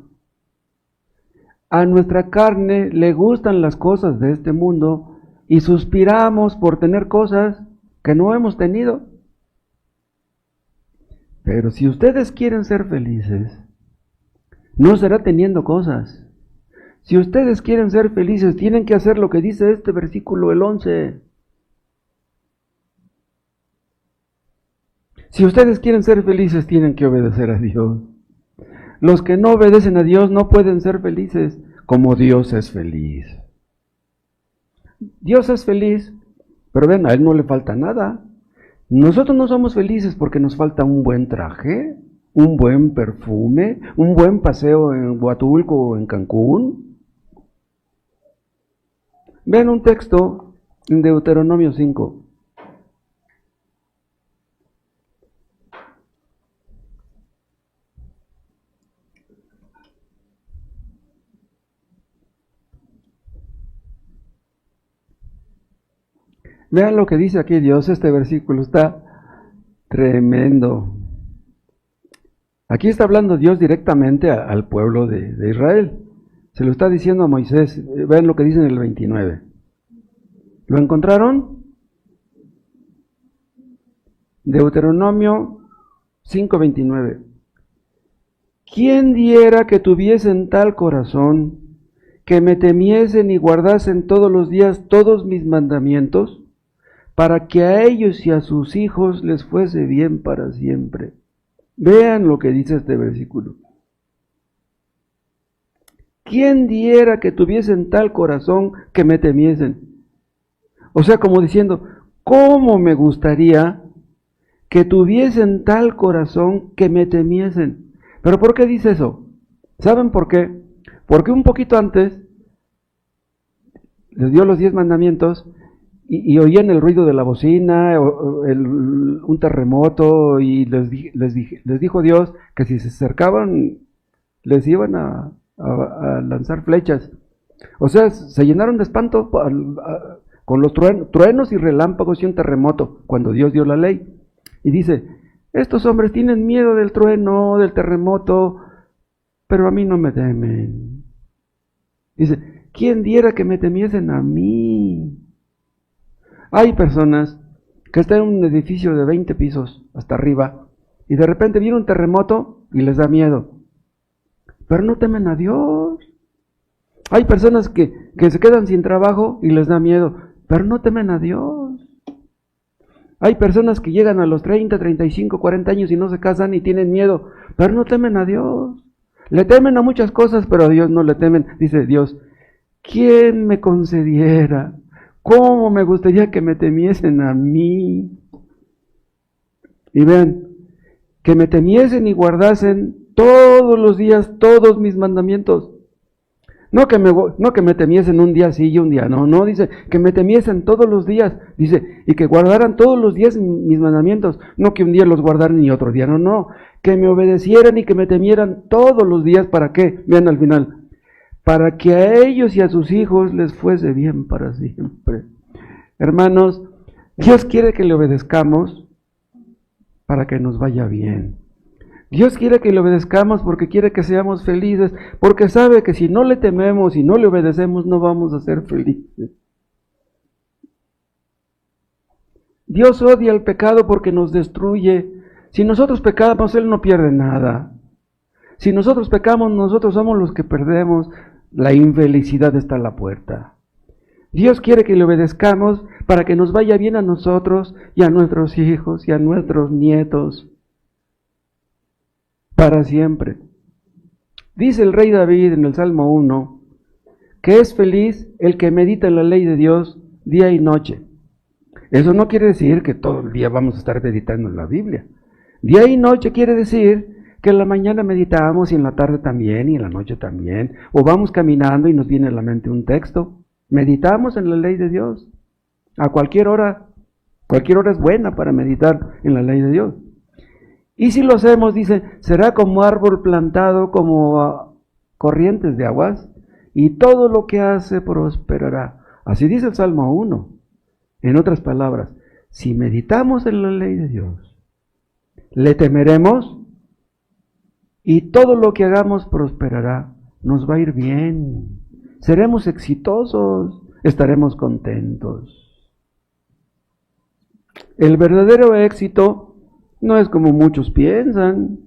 A nuestra carne le gustan las cosas de este mundo y suspiramos por tener cosas que no hemos tenido. Pero si ustedes quieren ser felices, no será teniendo cosas. Si ustedes quieren ser felices, tienen que hacer lo que dice este versículo, el 11. Si ustedes quieren ser felices, tienen que obedecer a Dios. Los que no obedecen a Dios no pueden ser felices como Dios es feliz. Dios es feliz, pero ven, a Él no le falta nada. Nosotros no somos felices porque nos falta un buen traje, un buen perfume, un buen paseo en Huatulco o en Cancún. Vean un texto en Deuteronomio 5. Vean lo que dice aquí Dios, este versículo está tremendo. Aquí está hablando Dios directamente al pueblo de Israel. Se lo está diciendo a Moisés. Vean lo que dice en el 29. ¿Lo encontraron? Deuteronomio 5:29. ¿Quién diera que tuviesen tal corazón, que me temiesen y guardasen todos los días todos mis mandamientos, para que a ellos y a sus hijos les fuese bien para siempre? Vean lo que dice este versículo. ¿Quién diera que tuviesen tal corazón que me temiesen? O sea, como diciendo, ¿cómo me gustaría que tuviesen tal corazón que me temiesen? ¿Pero por qué dice eso? ¿Saben por qué? Porque un poquito antes les dio los 10 mandamientos y oían el ruido de la bocina, un terremoto, y les dijo Dios que si se acercaban les iban a lanzar flechas. O sea, se llenaron de espanto con los truenos y relámpagos y un terremoto, cuando Dios dio la ley. Y dice, estos hombres tienen miedo del trueno, del terremoto, pero a mí no me temen. Dice, ¿quién diera que me temiesen a mí? Hay personas que están en un edificio de 20 pisos hasta arriba y de repente viene un terremoto y les da miedo, pero no temen a Dios. Hay personas que se quedan sin trabajo y les da miedo, pero no temen a Dios. Hay personas que llegan a los 30, 35, 40 años y no se casan y tienen miedo, pero no temen a Dios. Le temen a muchas cosas, pero a Dios no le temen. Dice Dios, ¿quién me concediera? ¿Cómo me gustaría que me temiesen a mí? Y vean, que me temiesen y guardasen todos los días todos mis mandamientos. No que me temiesen un día sí y un día no, dice que me temiesen todos los días, dice, y que guardaran todos los días mis mandamientos, no que un día los guardaran y otro día no, que me obedecieran y que me temieran todos los días. ¿Para qué? Vean al final, para que a ellos y a sus hijos les fuese bien para siempre. Hermanos, Dios quiere que le obedezcamos para que nos vaya bien. Dios quiere que le obedezcamos porque quiere que seamos felices, porque sabe que si no le tememos y no le obedecemos no vamos a ser felices. Dios odia el pecado porque nos destruye. Si nosotros pecamos, Él no pierde nada. Si nosotros pecamos, nosotros somos los que perdemos. La infelicidad está a la puerta. Dios quiere que le obedezcamos para que nos vaya bien a nosotros y a nuestros hijos y a nuestros nietos. Para siempre. Dice el rey David en el Salmo 1, que es feliz el que medita en la ley de Dios día y noche. Eso no quiere decir que todo el día vamos a estar meditando en la Biblia. Día y noche quiere decir que en la mañana meditamos y en la tarde también y en la noche también. O vamos caminando y nos viene a la mente un texto. Meditamos en la ley de Dios. A cualquier hora es buena para meditar en la ley de Dios. Y si lo hacemos, dice, será como árbol plantado, como corrientes de aguas, y todo lo que hace prosperará. Así dice el Salmo 1. En otras palabras, si meditamos en la ley de Dios, le temeremos, y todo lo que hagamos prosperará. Nos va a ir bien. Seremos exitosos, estaremos contentos. El verdadero éxito no es como muchos piensan.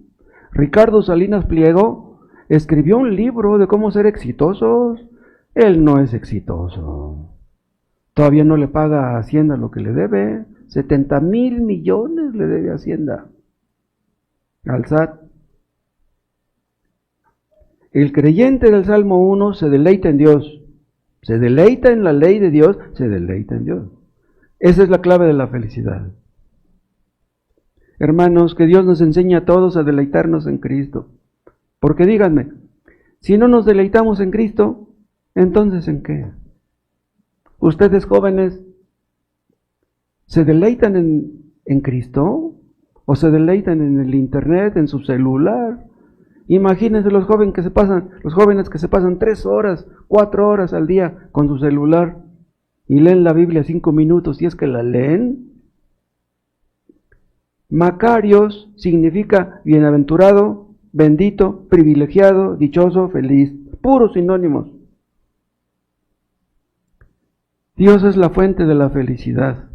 Ricardo Salinas Pliego escribió un libro de cómo ser exitosos. Él no es exitoso. Todavía no le paga a Hacienda lo que le debe. 70,000 millones le debe Hacienda al SAT. El creyente del Salmo 1 se deleita en Dios. Se deleita en la ley de Dios, se deleita en Dios. Esa es la clave de la felicidad. Hermanos, que Dios nos enseñe a todos a deleitarnos en Cristo. Porque díganme, si no nos deleitamos en Cristo, entonces ¿en qué? ¿Ustedes jóvenes se deleitan en Cristo? ¿O se deleitan en el internet, en su celular? Imagínense los jóvenes que se pasan 3 horas, 4 horas al día con su celular y leen la Biblia 5 minutos, si es que la leen. Macarios significa bienaventurado, bendito, privilegiado, dichoso, feliz. Puros sinónimos. Dios es la fuente de la felicidad.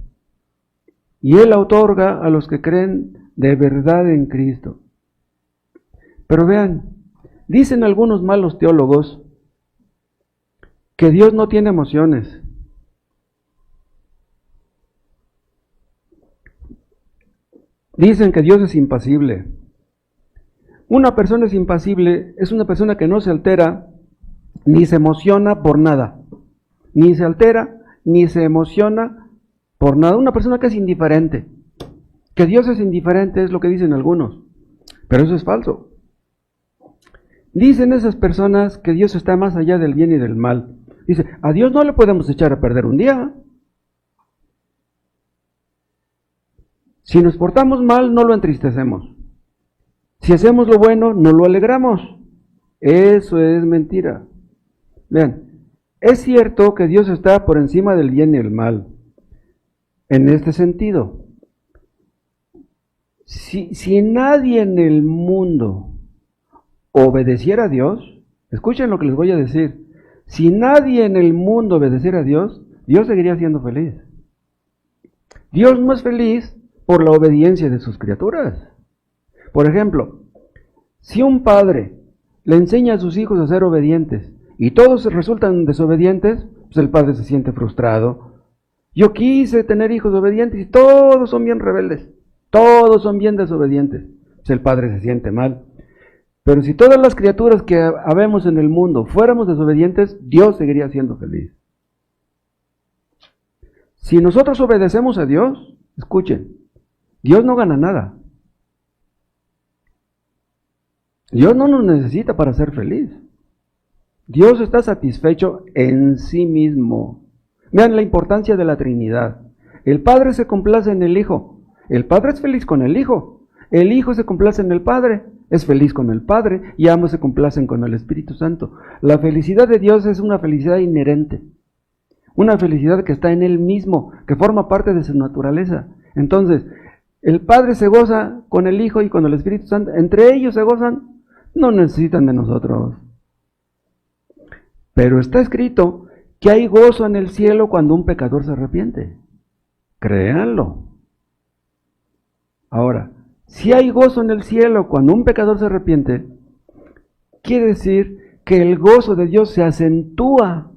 Y Él la otorga a los que creen de verdad en Cristo. Pero vean, dicen algunos malos teólogos que Dios no tiene emociones. Dicen que Dios es impasible. Una persona es impasible, es una persona que no se altera ni se emociona por nada. Ni se altera ni se emociona por nada. Una persona que es indiferente. Que Dios es indiferente es lo que dicen algunos. Pero eso es falso. Dicen esas personas que Dios está más allá del bien y del mal. Dice, a Dios no le podemos echar a perder un día. Si nos portamos mal, no lo entristecemos. Si hacemos lo bueno, no lo alegramos. Eso es mentira. Vean, Es cierto que Dios está por encima del bien y el mal. En este sentido, si nadie en el mundo obedeciera a Dios, escuchen lo que les voy a decir, si nadie en el mundo obedeciera a Dios, Dios seguiría siendo feliz. Dios no es feliz por la obediencia de sus criaturas. Por ejemplo, si un padre le enseña a sus hijos a ser obedientes y todos resultan desobedientes, pues el padre se siente frustrado. Yo quise tener hijos obedientes y todos son bien rebeldes, todos son bien desobedientes. Pues el padre se siente mal. Pero si todas las criaturas que habemos en el mundo fuéramos desobedientes, Dios seguiría siendo feliz. Si nosotros obedecemos a Dios, escuchen, Dios no gana nada. Dios no nos necesita para ser feliz. Dios está satisfecho en sí mismo. Vean la importancia de la Trinidad. El Padre se complace en el Hijo. El Padre es feliz con el Hijo. El Hijo se complace en el Padre. Es feliz con el Padre. Y ambos se complacen con el Espíritu Santo. La felicidad de Dios es una felicidad inherente. Una felicidad que está en Él mismo, que forma parte de su naturaleza. Entonces, el Padre se goza con el Hijo y con el Espíritu Santo. Entre ellos se gozan. No necesitan de nosotros. Pero está escrito que hay gozo en el cielo cuando un pecador se arrepiente. Créanlo. Ahora, si hay gozo en el cielo cuando un pecador se arrepiente, quiere decir que el gozo de Dios se acentúa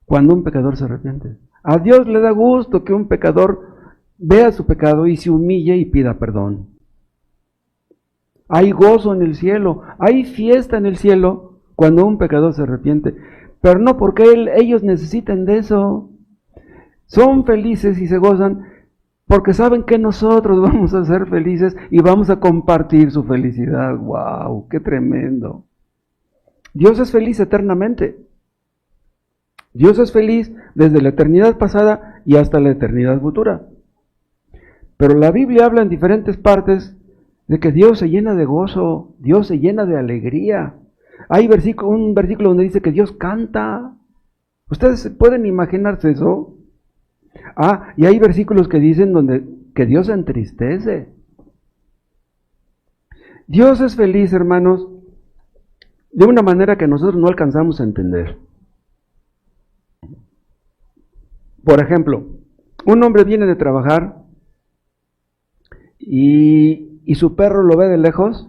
cuando un pecador se arrepiente. A Dios le da gusto que un pecador vea su pecado y se humille y pida perdón. Hay gozo en el cielo, hay fiesta en el cielo cuando un pecador se arrepiente, pero no porque ellos necesiten de eso. Son felices y se gozan porque saben que nosotros vamos a ser felices y vamos a compartir su felicidad. ¡Wow! ¡Qué tremendo! Dios es feliz eternamente. Dios es feliz desde la eternidad pasada y hasta la eternidad futura. Pero la Biblia habla en diferentes partes de que Dios se llena de gozo, Dios se llena de alegría. Hay un versículo donde dice que Dios canta. ¿Ustedes pueden imaginarse eso? Y hay versículos que dicen que Dios se entristece. Dios es feliz, hermanos, de una manera que nosotros no alcanzamos a entender. Por ejemplo, un hombre viene de trabajar y su perro lo ve de lejos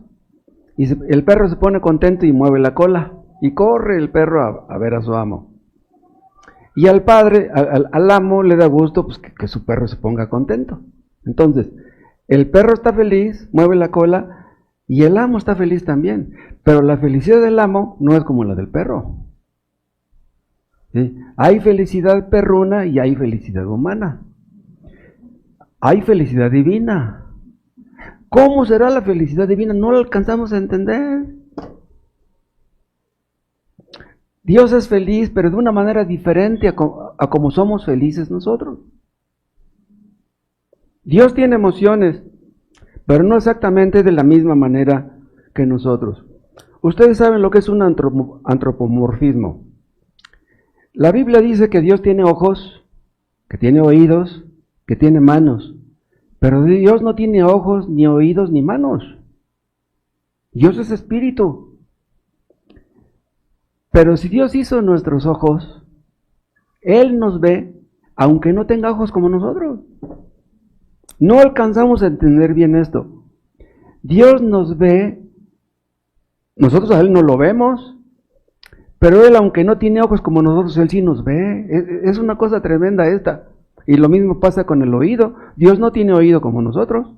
y el perro se pone contento y mueve la cola y corre el perro a ver a su amo. Y al padre, al amo le da gusto pues, que su perro se ponga contento. Entonces, el perro está feliz, mueve la cola y el amo está feliz también. Pero la felicidad del amo no es como la del perro. ¿Sí? Hay felicidad perruna y hay felicidad humana. Hay felicidad divina. ¿Cómo será la felicidad divina? No lo alcanzamos a entender. Dios es feliz, pero de una manera diferente a como somos felices nosotros. Dios tiene emociones, pero no exactamente de la misma manera que nosotros. Ustedes saben lo que es un antropomorfismo. La Biblia dice que Dios tiene ojos, que tiene oídos, que tiene manos. Pero Dios no tiene ojos, ni oídos, ni manos. Dios es espíritu. Pero si Dios hizo nuestros ojos, Él nos ve, aunque no tenga ojos como nosotros. No alcanzamos a entender bien esto. Dios nos ve, nosotros a Él no lo vemos, pero Él, aunque no tiene ojos como nosotros, Él sí nos ve. Es una cosa tremenda esta. Y lo mismo pasa con el oído. Dios no tiene oído como nosotros.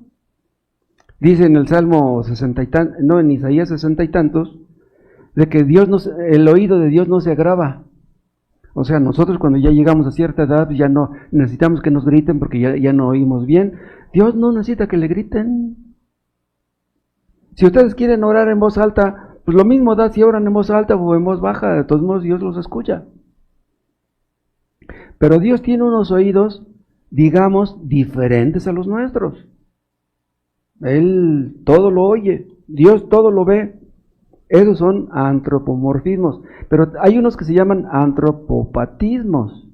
Dice en el Salmo 60 y tantos, no, en Isaías 60 y tantos, de que el oído de Dios no se agrava. O sea, nosotros cuando ya llegamos a cierta edad ya no necesitamos que nos griten porque ya no oímos bien. Dios no necesita que le griten. Si ustedes quieren orar en voz alta, pues lo mismo da si oran en voz alta o en voz baja, de todos modos Dios los escucha. Pero Dios tiene unos oídos, digamos, diferentes a los nuestros. Él todo lo oye, Dios todo lo ve. Esos son antropomorfismos, pero hay unos que se llaman antropopatismos.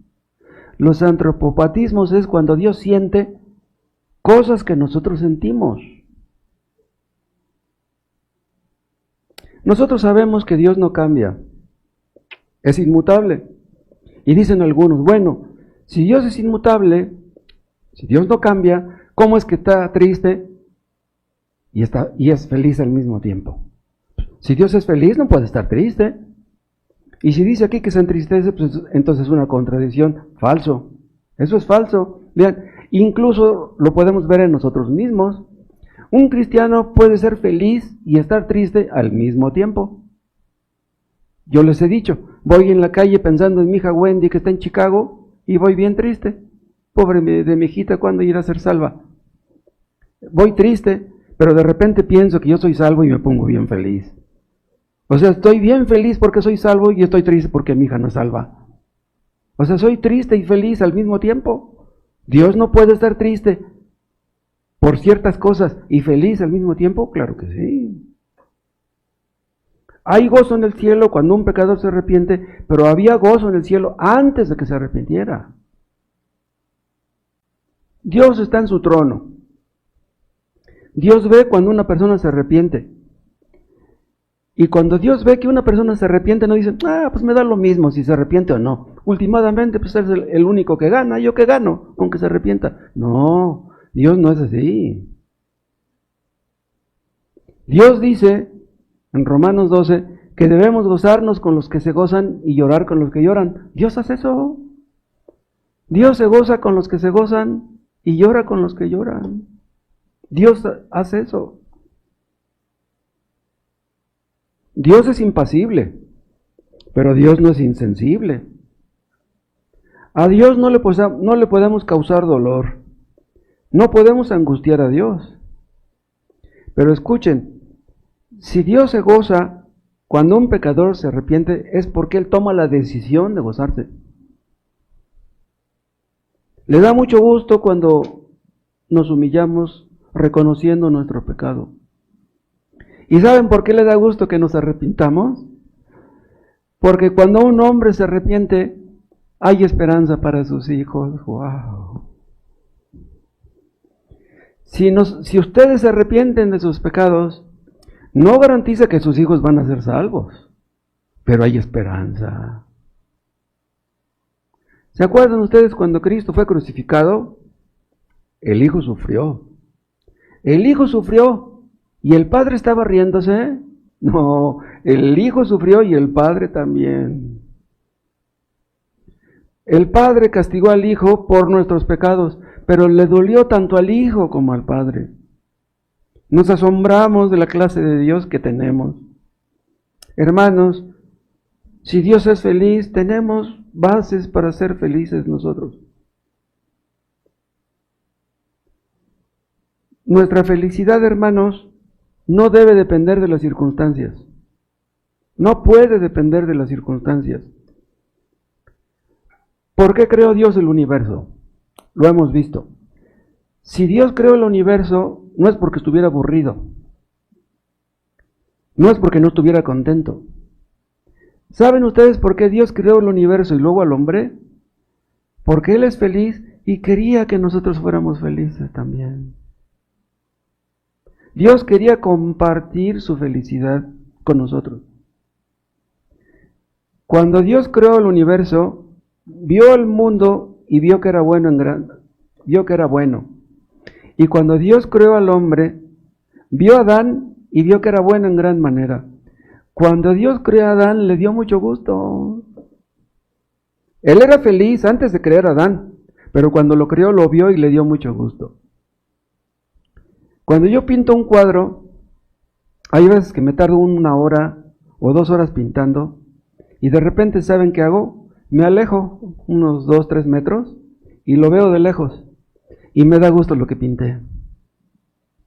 Los antropopatismos es cuando Dios siente cosas que nosotros sentimos. Nosotros sabemos que Dios no cambia, es inmutable. Y dicen algunos, bueno, si Dios es inmutable, si Dios no cambia, ¿cómo es que está triste y es feliz al mismo tiempo? Si Dios es feliz, no puede estar triste. Y si dice aquí que se entristece, pues entonces es una contradicción. Falso. Eso es falso. Vean, incluso lo podemos ver en nosotros mismos. Un cristiano puede ser feliz y estar triste al mismo tiempo. Yo les he dicho, voy en la calle pensando en mi hija Wendy que está en Chicago y voy bien triste. Pobre de mi hijita, ¿cuándo irá a ser salva? Voy triste, pero de repente pienso que yo soy salvo y me pongo bien feliz. O sea, estoy bien feliz porque soy salvo y estoy triste porque mi hija no es salva. O sea, soy triste y feliz al mismo tiempo. Dios no puede estar triste por ciertas cosas y feliz al mismo tiempo. Claro que sí. Hay gozo en el cielo cuando un pecador se arrepiente, pero había gozo en el cielo antes de que se arrepintiera. Dios está en su trono. Dios ve cuando una persona se arrepiente. Y cuando Dios ve que una persona se arrepiente, no dice, pues me da lo mismo si se arrepiente o no. Últimamente, pues es el único que gana, yo que gano, aunque se arrepienta. No, Dios no es así. Dios dice, en Romanos 12, que debemos gozarnos con los que se gozan y llorar con los que lloran. Dios hace eso. Dios se goza con los que se gozan y llora con los que lloran. Dios hace eso. Dios es impasible, pero Dios no es insensible. A Dios no le podemos causar dolor. No podemos angustiar a Dios. Pero escuchen, si Dios se goza cuando un pecador se arrepiente, es porque Él toma la decisión de gozarse. Le da mucho gusto cuando nos humillamos reconociendo nuestro pecado. ¿Y saben por qué le da gusto que nos arrepintamos? Porque cuando un hombre se arrepiente, hay esperanza para sus hijos. ¡Wow! Si ustedes se arrepienten de sus pecados, no garantiza que sus hijos van a ser salvos, pero hay esperanza. ¿Se acuerdan ustedes cuando Cristo fue crucificado? El Hijo sufrió. El Hijo sufrió. ¿Y el Padre estaba riéndose? No, el Hijo sufrió y el Padre también. El Padre castigó al Hijo por nuestros pecados, pero le dolió tanto al Hijo como al Padre. Nos asombramos de la clase de Dios que tenemos. Hermanos, si Dios es feliz, tenemos bases para ser felices nosotros. Nuestra felicidad, hermanos, no debe depender de las circunstancias. No puede depender de las circunstancias. ¿Por qué creó Dios el universo? Lo hemos visto. Si Dios creó el universo, no es porque estuviera aburrido. No es porque no estuviera contento. ¿Saben ustedes por qué Dios creó el universo y luego al hombre? Porque Él es feliz y quería que nosotros fuéramos felices también. Dios quería compartir su felicidad con nosotros. Cuando Dios creó el universo, vio el mundo y vio que era bueno vio que era bueno. Y cuando Dios creó al hombre, vio a Adán y vio que era bueno en gran manera. Cuando Dios creó a Adán, le dio mucho gusto. Él era feliz antes de crear a Adán, pero cuando lo creó lo vio y le dio mucho gusto. Cuando yo pinto un cuadro, hay veces que me tardo 1 hora o 2 horas pintando y de repente, ¿saben qué hago? Me alejo unos 2-3 metros y lo veo de lejos y me da gusto lo que pinté.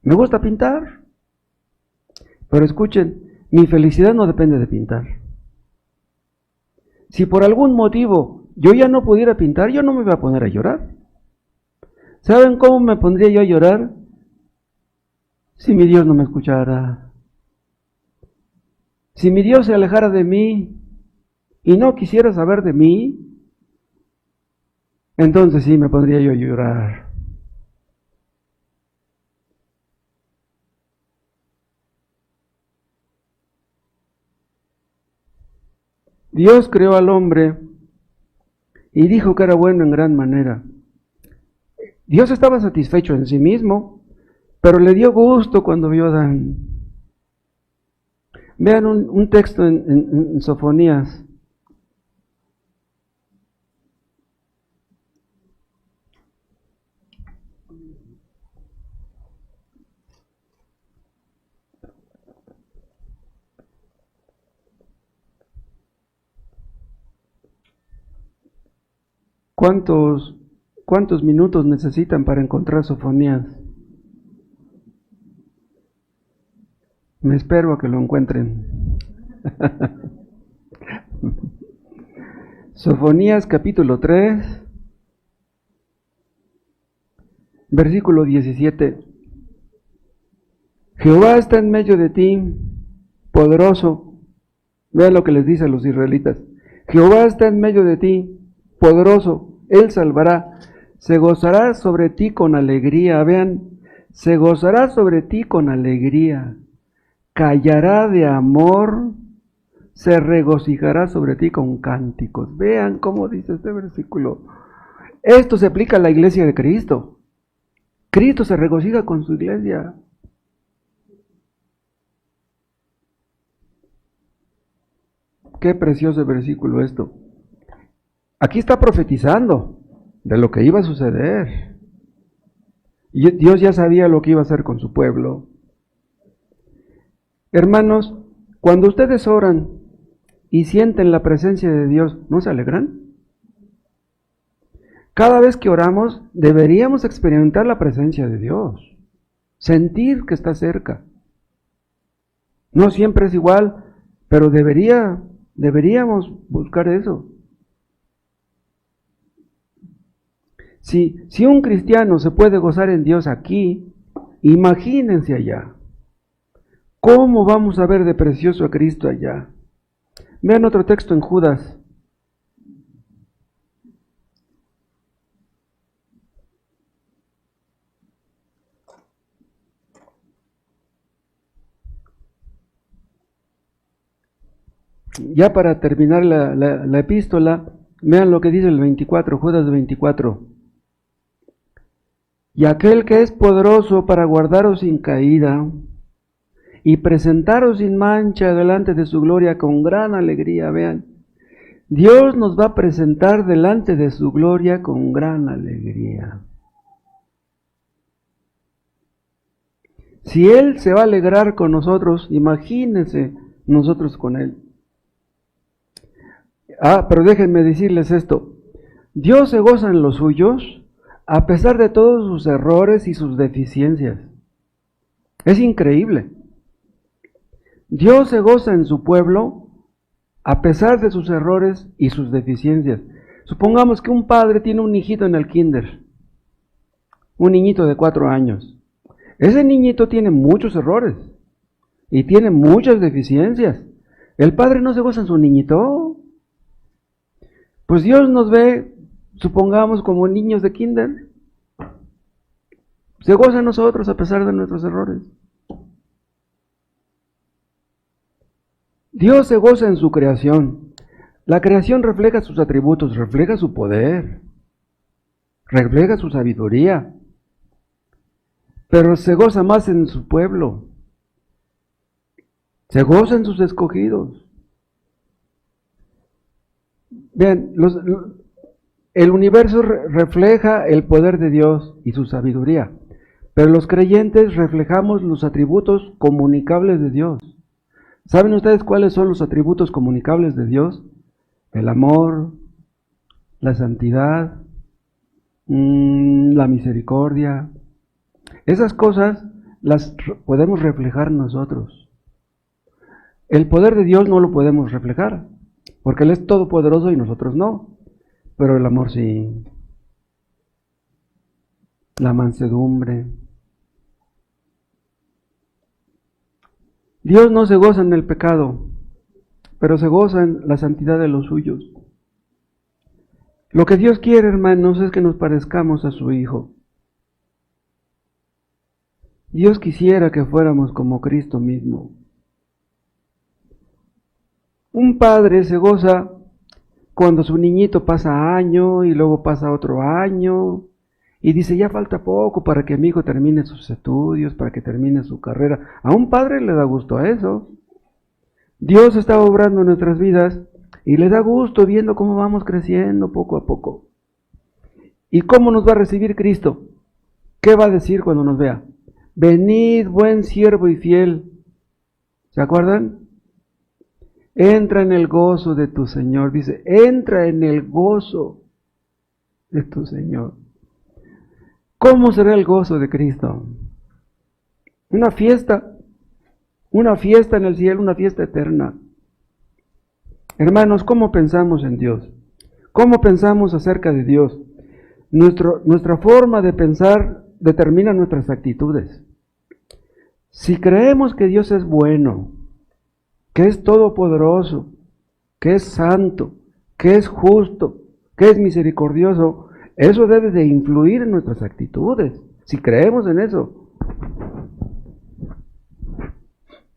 Me gusta pintar, pero escuchen, mi felicidad no depende de pintar. Si por algún motivo yo ya no pudiera pintar, yo no me iba a poner a llorar. ¿Saben cómo me pondría yo a llorar? Si mi Dios no me escuchara, Si mi Dios se alejara de mí y no quisiera saber de mí, entonces sí me pondría yo a llorar. Dios creó al hombre y dijo que era bueno en gran manera. Dios estaba satisfecho en sí mismo, pero le dio gusto cuando vio a Adán. Vean un texto en Sofonías. ¿Cuántos minutos necesitan para encontrar Sofonías? Me espero a que lo encuentren. Sofonías capítulo 3, versículo 17. Jehová está en medio de ti, poderoso. Vean lo que les dice a los israelitas. Jehová está en medio de ti, poderoso. Él salvará. Se gozará sobre ti con alegría. Vean, se gozará sobre ti con alegría. Callará de amor. Se regocijará sobre ti con cánticos. Vean cómo dice este versículo. Esto se aplica a la iglesia de Cristo. Cristo se regocija con su iglesia. Qué precioso versículo esto. Aquí está profetizando de lo que iba a suceder. Y Dios ya sabía lo que iba a hacer con su pueblo. Hermanos, cuando ustedes oran y sienten la presencia de Dios, ¿no se alegran? Cada vez que oramos, deberíamos experimentar la presencia de Dios, sentir que está cerca. No siempre es igual, pero deberíamos buscar eso. Si un cristiano se puede gozar en Dios aquí, imagínense allá. ¿Cómo vamos a ver de precioso a Cristo allá? Vean otro texto en Judas. Ya para terminar la epístola, vean lo que dice el 24, Judas 24. Y aquel que es poderoso para guardaros sin caída y presentaros sin mancha delante de su gloria con gran alegría. Vean, Dios nos va a presentar delante de su gloria con gran alegría. Si Él se va a alegrar con nosotros, imagínense nosotros con Él. Pero déjenme decirles esto. Dios se goza en los suyos a pesar de todos sus errores y sus deficiencias. Es increíble. Dios se goza en su pueblo a pesar de sus errores y sus deficiencias. Supongamos que un padre tiene un hijito en el kinder, un niñito de 4 años. Ese niñito tiene muchos errores y tiene muchas deficiencias. ¿El padre no se goza en su niñito? Pues Dios nos ve, supongamos, como niños de kinder. Se goza en nosotros a pesar de nuestros errores. Dios se goza en su creación. La creación refleja sus atributos, refleja su poder, refleja su sabiduría. Pero se goza más en su pueblo. Se goza en sus escogidos. Vean, el universo refleja el poder de Dios y su sabiduría, pero los creyentes reflejamos los atributos comunicables de Dios. ¿Saben ustedes cuáles son los atributos comunicables de Dios? El amor, la santidad, la misericordia. Esas cosas las podemos reflejar nosotros. El poder de Dios no lo podemos reflejar, porque Él es todopoderoso y nosotros no. Pero el amor sí. La mansedumbre. Dios no se goza en el pecado. pero se goza en la santidad de los suyos. Lo que Dios quiere, hermanos, es que nos parezcamos a su Hijo. Dios quisiera que fuéramos como Cristo mismo. Un padre se goza cuando su niñito pasa año y luego pasa otro año y dice, ya falta poco para que mi hijo termine sus estudios, para que termine su carrera. A un padre le da gusto a eso. Dios está obrando en nuestras vidas y le da gusto viendo cómo vamos creciendo poco a poco. ¿Y cómo nos va a recibir Cristo? ¿Qué va a decir cuando nos vea? Venid, buen siervo y fiel. ¿Se acuerdan? Entra en el gozo de tu Señor. Dice, entra en el gozo de tu Señor. ¿Cómo será el gozo de Cristo? Una fiesta en el cielo, una fiesta eterna. Hermanos, ¿cómo pensamos en Dios? ¿Cómo pensamos acerca de Dios? Nuestra forma de pensar determina nuestras actitudes. Si creemos que Dios es bueno, que es todopoderoso, que es santo, que es justo, que es misericordioso, eso debe de influir en nuestras actitudes, si creemos en eso.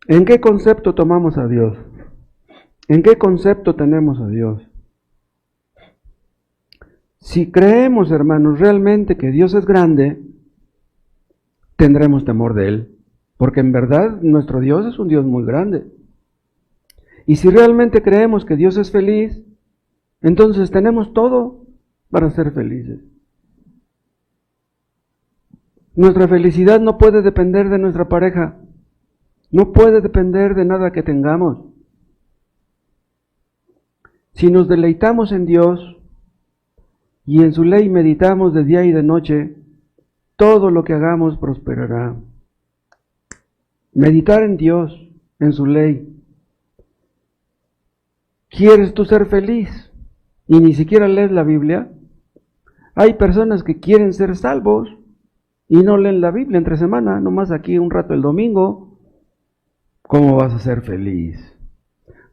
¿En qué concepto tomamos a Dios? ¿En qué concepto tenemos a Dios? Si creemos, hermanos, realmente que Dios es grande, tendremos temor de Él, porque en verdad nuestro Dios es un Dios muy grande. Y si realmente creemos que Dios es feliz, entonces tenemos todo para ser felices. Nuestra felicidad no puede depender de nuestra pareja, no puede depender de nada que tengamos. Si nos deleitamos en Dios y en su ley meditamos de día y de noche, todo lo que hagamos prosperará. Meditar en Dios, en su ley. ¿Quieres tú ser feliz y ni siquiera lees la Biblia? Hay personas que quieren ser salvos y no leen la Biblia entre semana, nomás aquí un rato el domingo. ¿Cómo vas a ser feliz?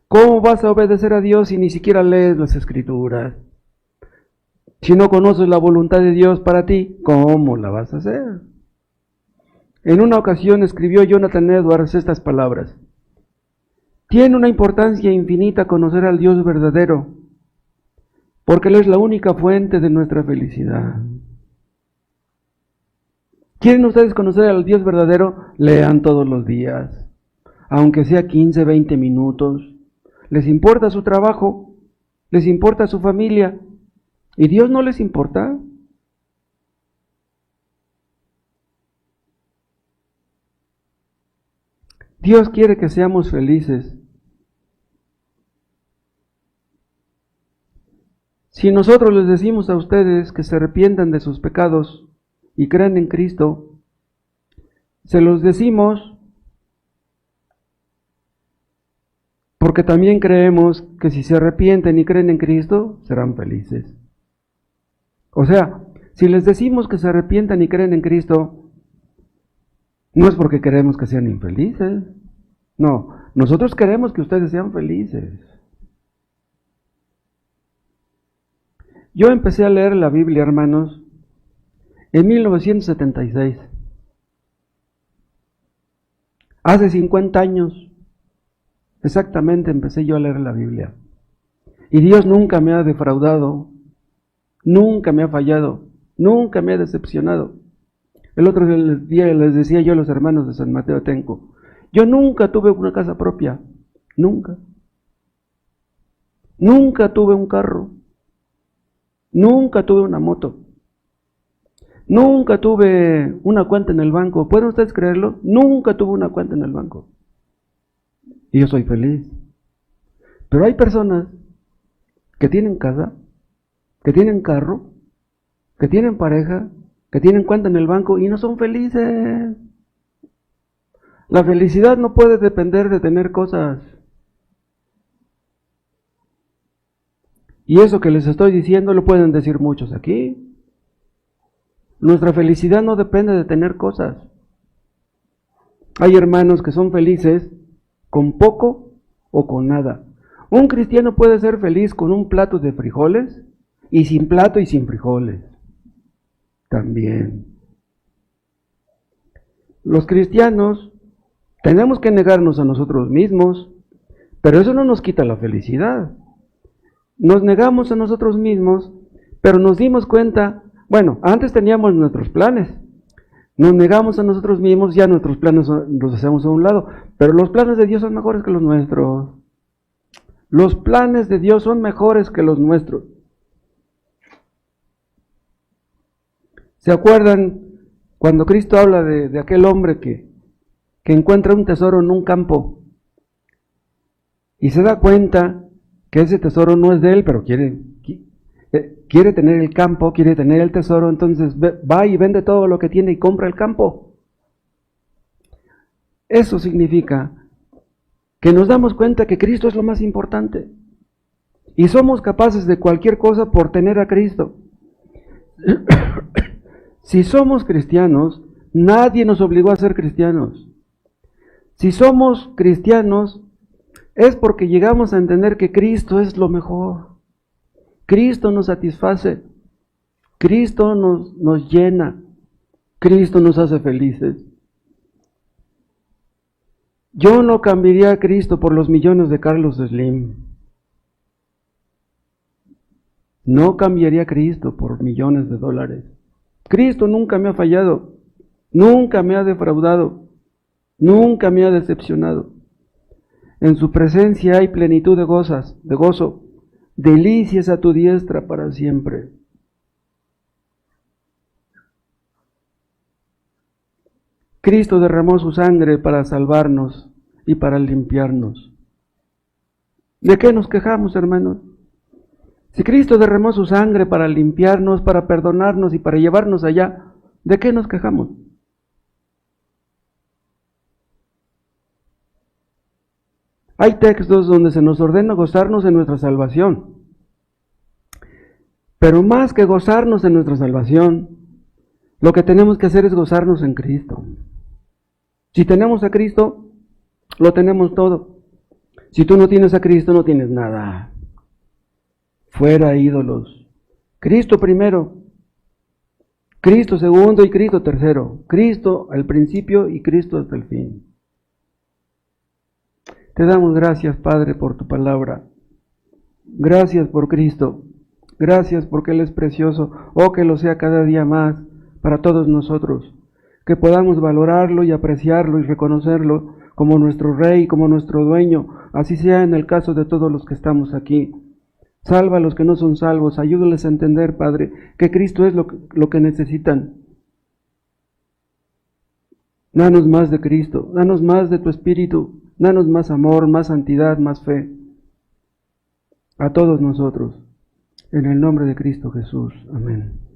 ¿Cómo vas a obedecer a Dios si ni siquiera lees las Escrituras? Si no conoces la voluntad de Dios para ti, ¿cómo la vas a hacer? En una ocasión escribió Jonathan Edwards estas palabras: tiene una importancia infinita conocer al Dios verdadero, porque Él es la única fuente de nuestra felicidad. ¿Quieren ustedes conocer al Dios verdadero? Lean todos los días, aunque sea 15, 20 minutos. ¿Les importa su trabajo? ¿Les importa su familia? ¿Y Dios no les importa? Dios quiere que seamos felices. Si nosotros les decimos a ustedes que se arrepientan de sus pecados y crean en Cristo, se los decimos porque también creemos que si se arrepienten y creen en Cristo, serán felices. O sea, si les decimos que se arrepientan y creen en Cristo, no es porque queremos que sean infelices. No, nosotros queremos que ustedes sean felices. Yo empecé a leer la Biblia, hermanos, en 1976. Hace 50 años, exactamente, empecé yo a leer la Biblia. Y Dios nunca me ha defraudado, nunca me ha fallado, nunca me ha decepcionado. El otro día les decía yo a los hermanos de San Mateo Atenco, yo nunca tuve una casa propia, nunca. Nunca tuve un carro, nunca tuve una moto, nunca tuve una cuenta en el banco. ¿Pueden ustedes creerlo? Nunca tuve una cuenta en el banco. Y yo soy feliz. Pero hay personas que tienen casa, que tienen carro, que tienen pareja, que tienen cuenta en el banco y no son felices. La felicidad no puede depender de tener cosas. Y eso que les estoy diciendo lo pueden decir muchos aquí. Nuestra felicidad no depende de tener cosas. Hay hermanos que son felices con poco o con nada. Un cristiano puede ser feliz con un plato de frijoles y sin plato y sin frijoles. También. Los cristianos tenemos que negarnos a nosotros mismos, pero eso no nos quita la felicidad. Nos negamos a nosotros mismos, pero nos dimos cuenta, bueno, antes teníamos nuestros planes. Nos negamos a nosotros mismos, ya nuestros planes los hacemos a un lado, pero los planes de Dios son mejores que los nuestros. Los planes de Dios son mejores que los nuestros. ¿Se acuerdan cuando Cristo habla de aquel hombre que encuentra un tesoro en un campo y se da cuenta que ese tesoro no es de él, pero quiere tener el campo, quiere tener el tesoro, entonces va y vende todo lo que tiene y compra el campo? Eso significa que nos damos cuenta que Cristo es lo más importante y somos capaces de cualquier cosa por tener a Cristo. Si somos cristianos, nadie nos obligó a ser cristianos. Si somos cristianos, es porque llegamos a entender que Cristo es lo mejor. Cristo nos satisface. Cristo nos llena. Cristo nos hace felices. Yo no cambiaría a Cristo por los millones de Carlos Slim. No cambiaría a Cristo por millones de dólares. Cristo nunca me ha fallado, nunca me ha defraudado, nunca me ha decepcionado. En su presencia hay plenitud de gozo, delicias a tu diestra para siempre. Cristo derramó su sangre para salvarnos y para limpiarnos. ¿De qué nos quejamos, hermanos? Si Cristo derramó su sangre para limpiarnos, para perdonarnos y para llevarnos allá, ¿de qué nos quejamos? Hay textos donde se nos ordena gozarnos en nuestra salvación. Pero más que gozarnos en nuestra salvación, lo que tenemos que hacer es gozarnos en Cristo. Si tenemos a Cristo, lo tenemos todo. Si tú no tienes a Cristo, no tienes nada. Fuera ídolos. Cristo primero, Cristo segundo y Cristo tercero. Cristo al principio y Cristo hasta el fin. Te damos gracias, Padre, por tu palabra. Gracias por Cristo. Gracias porque Él es precioso. Oh, que lo sea cada día más para todos nosotros. Que podamos valorarlo y apreciarlo y reconocerlo como nuestro Rey, como nuestro dueño. Así sea en el caso de todos los que estamos aquí. Salva a los que no son salvos. Ayúdales a entender, Padre, que Cristo es lo que necesitan. Danos más de Cristo. Danos más de tu Espíritu. Danos más amor, más santidad, más fe. A todos nosotros. En el nombre de Cristo Jesús. Amén.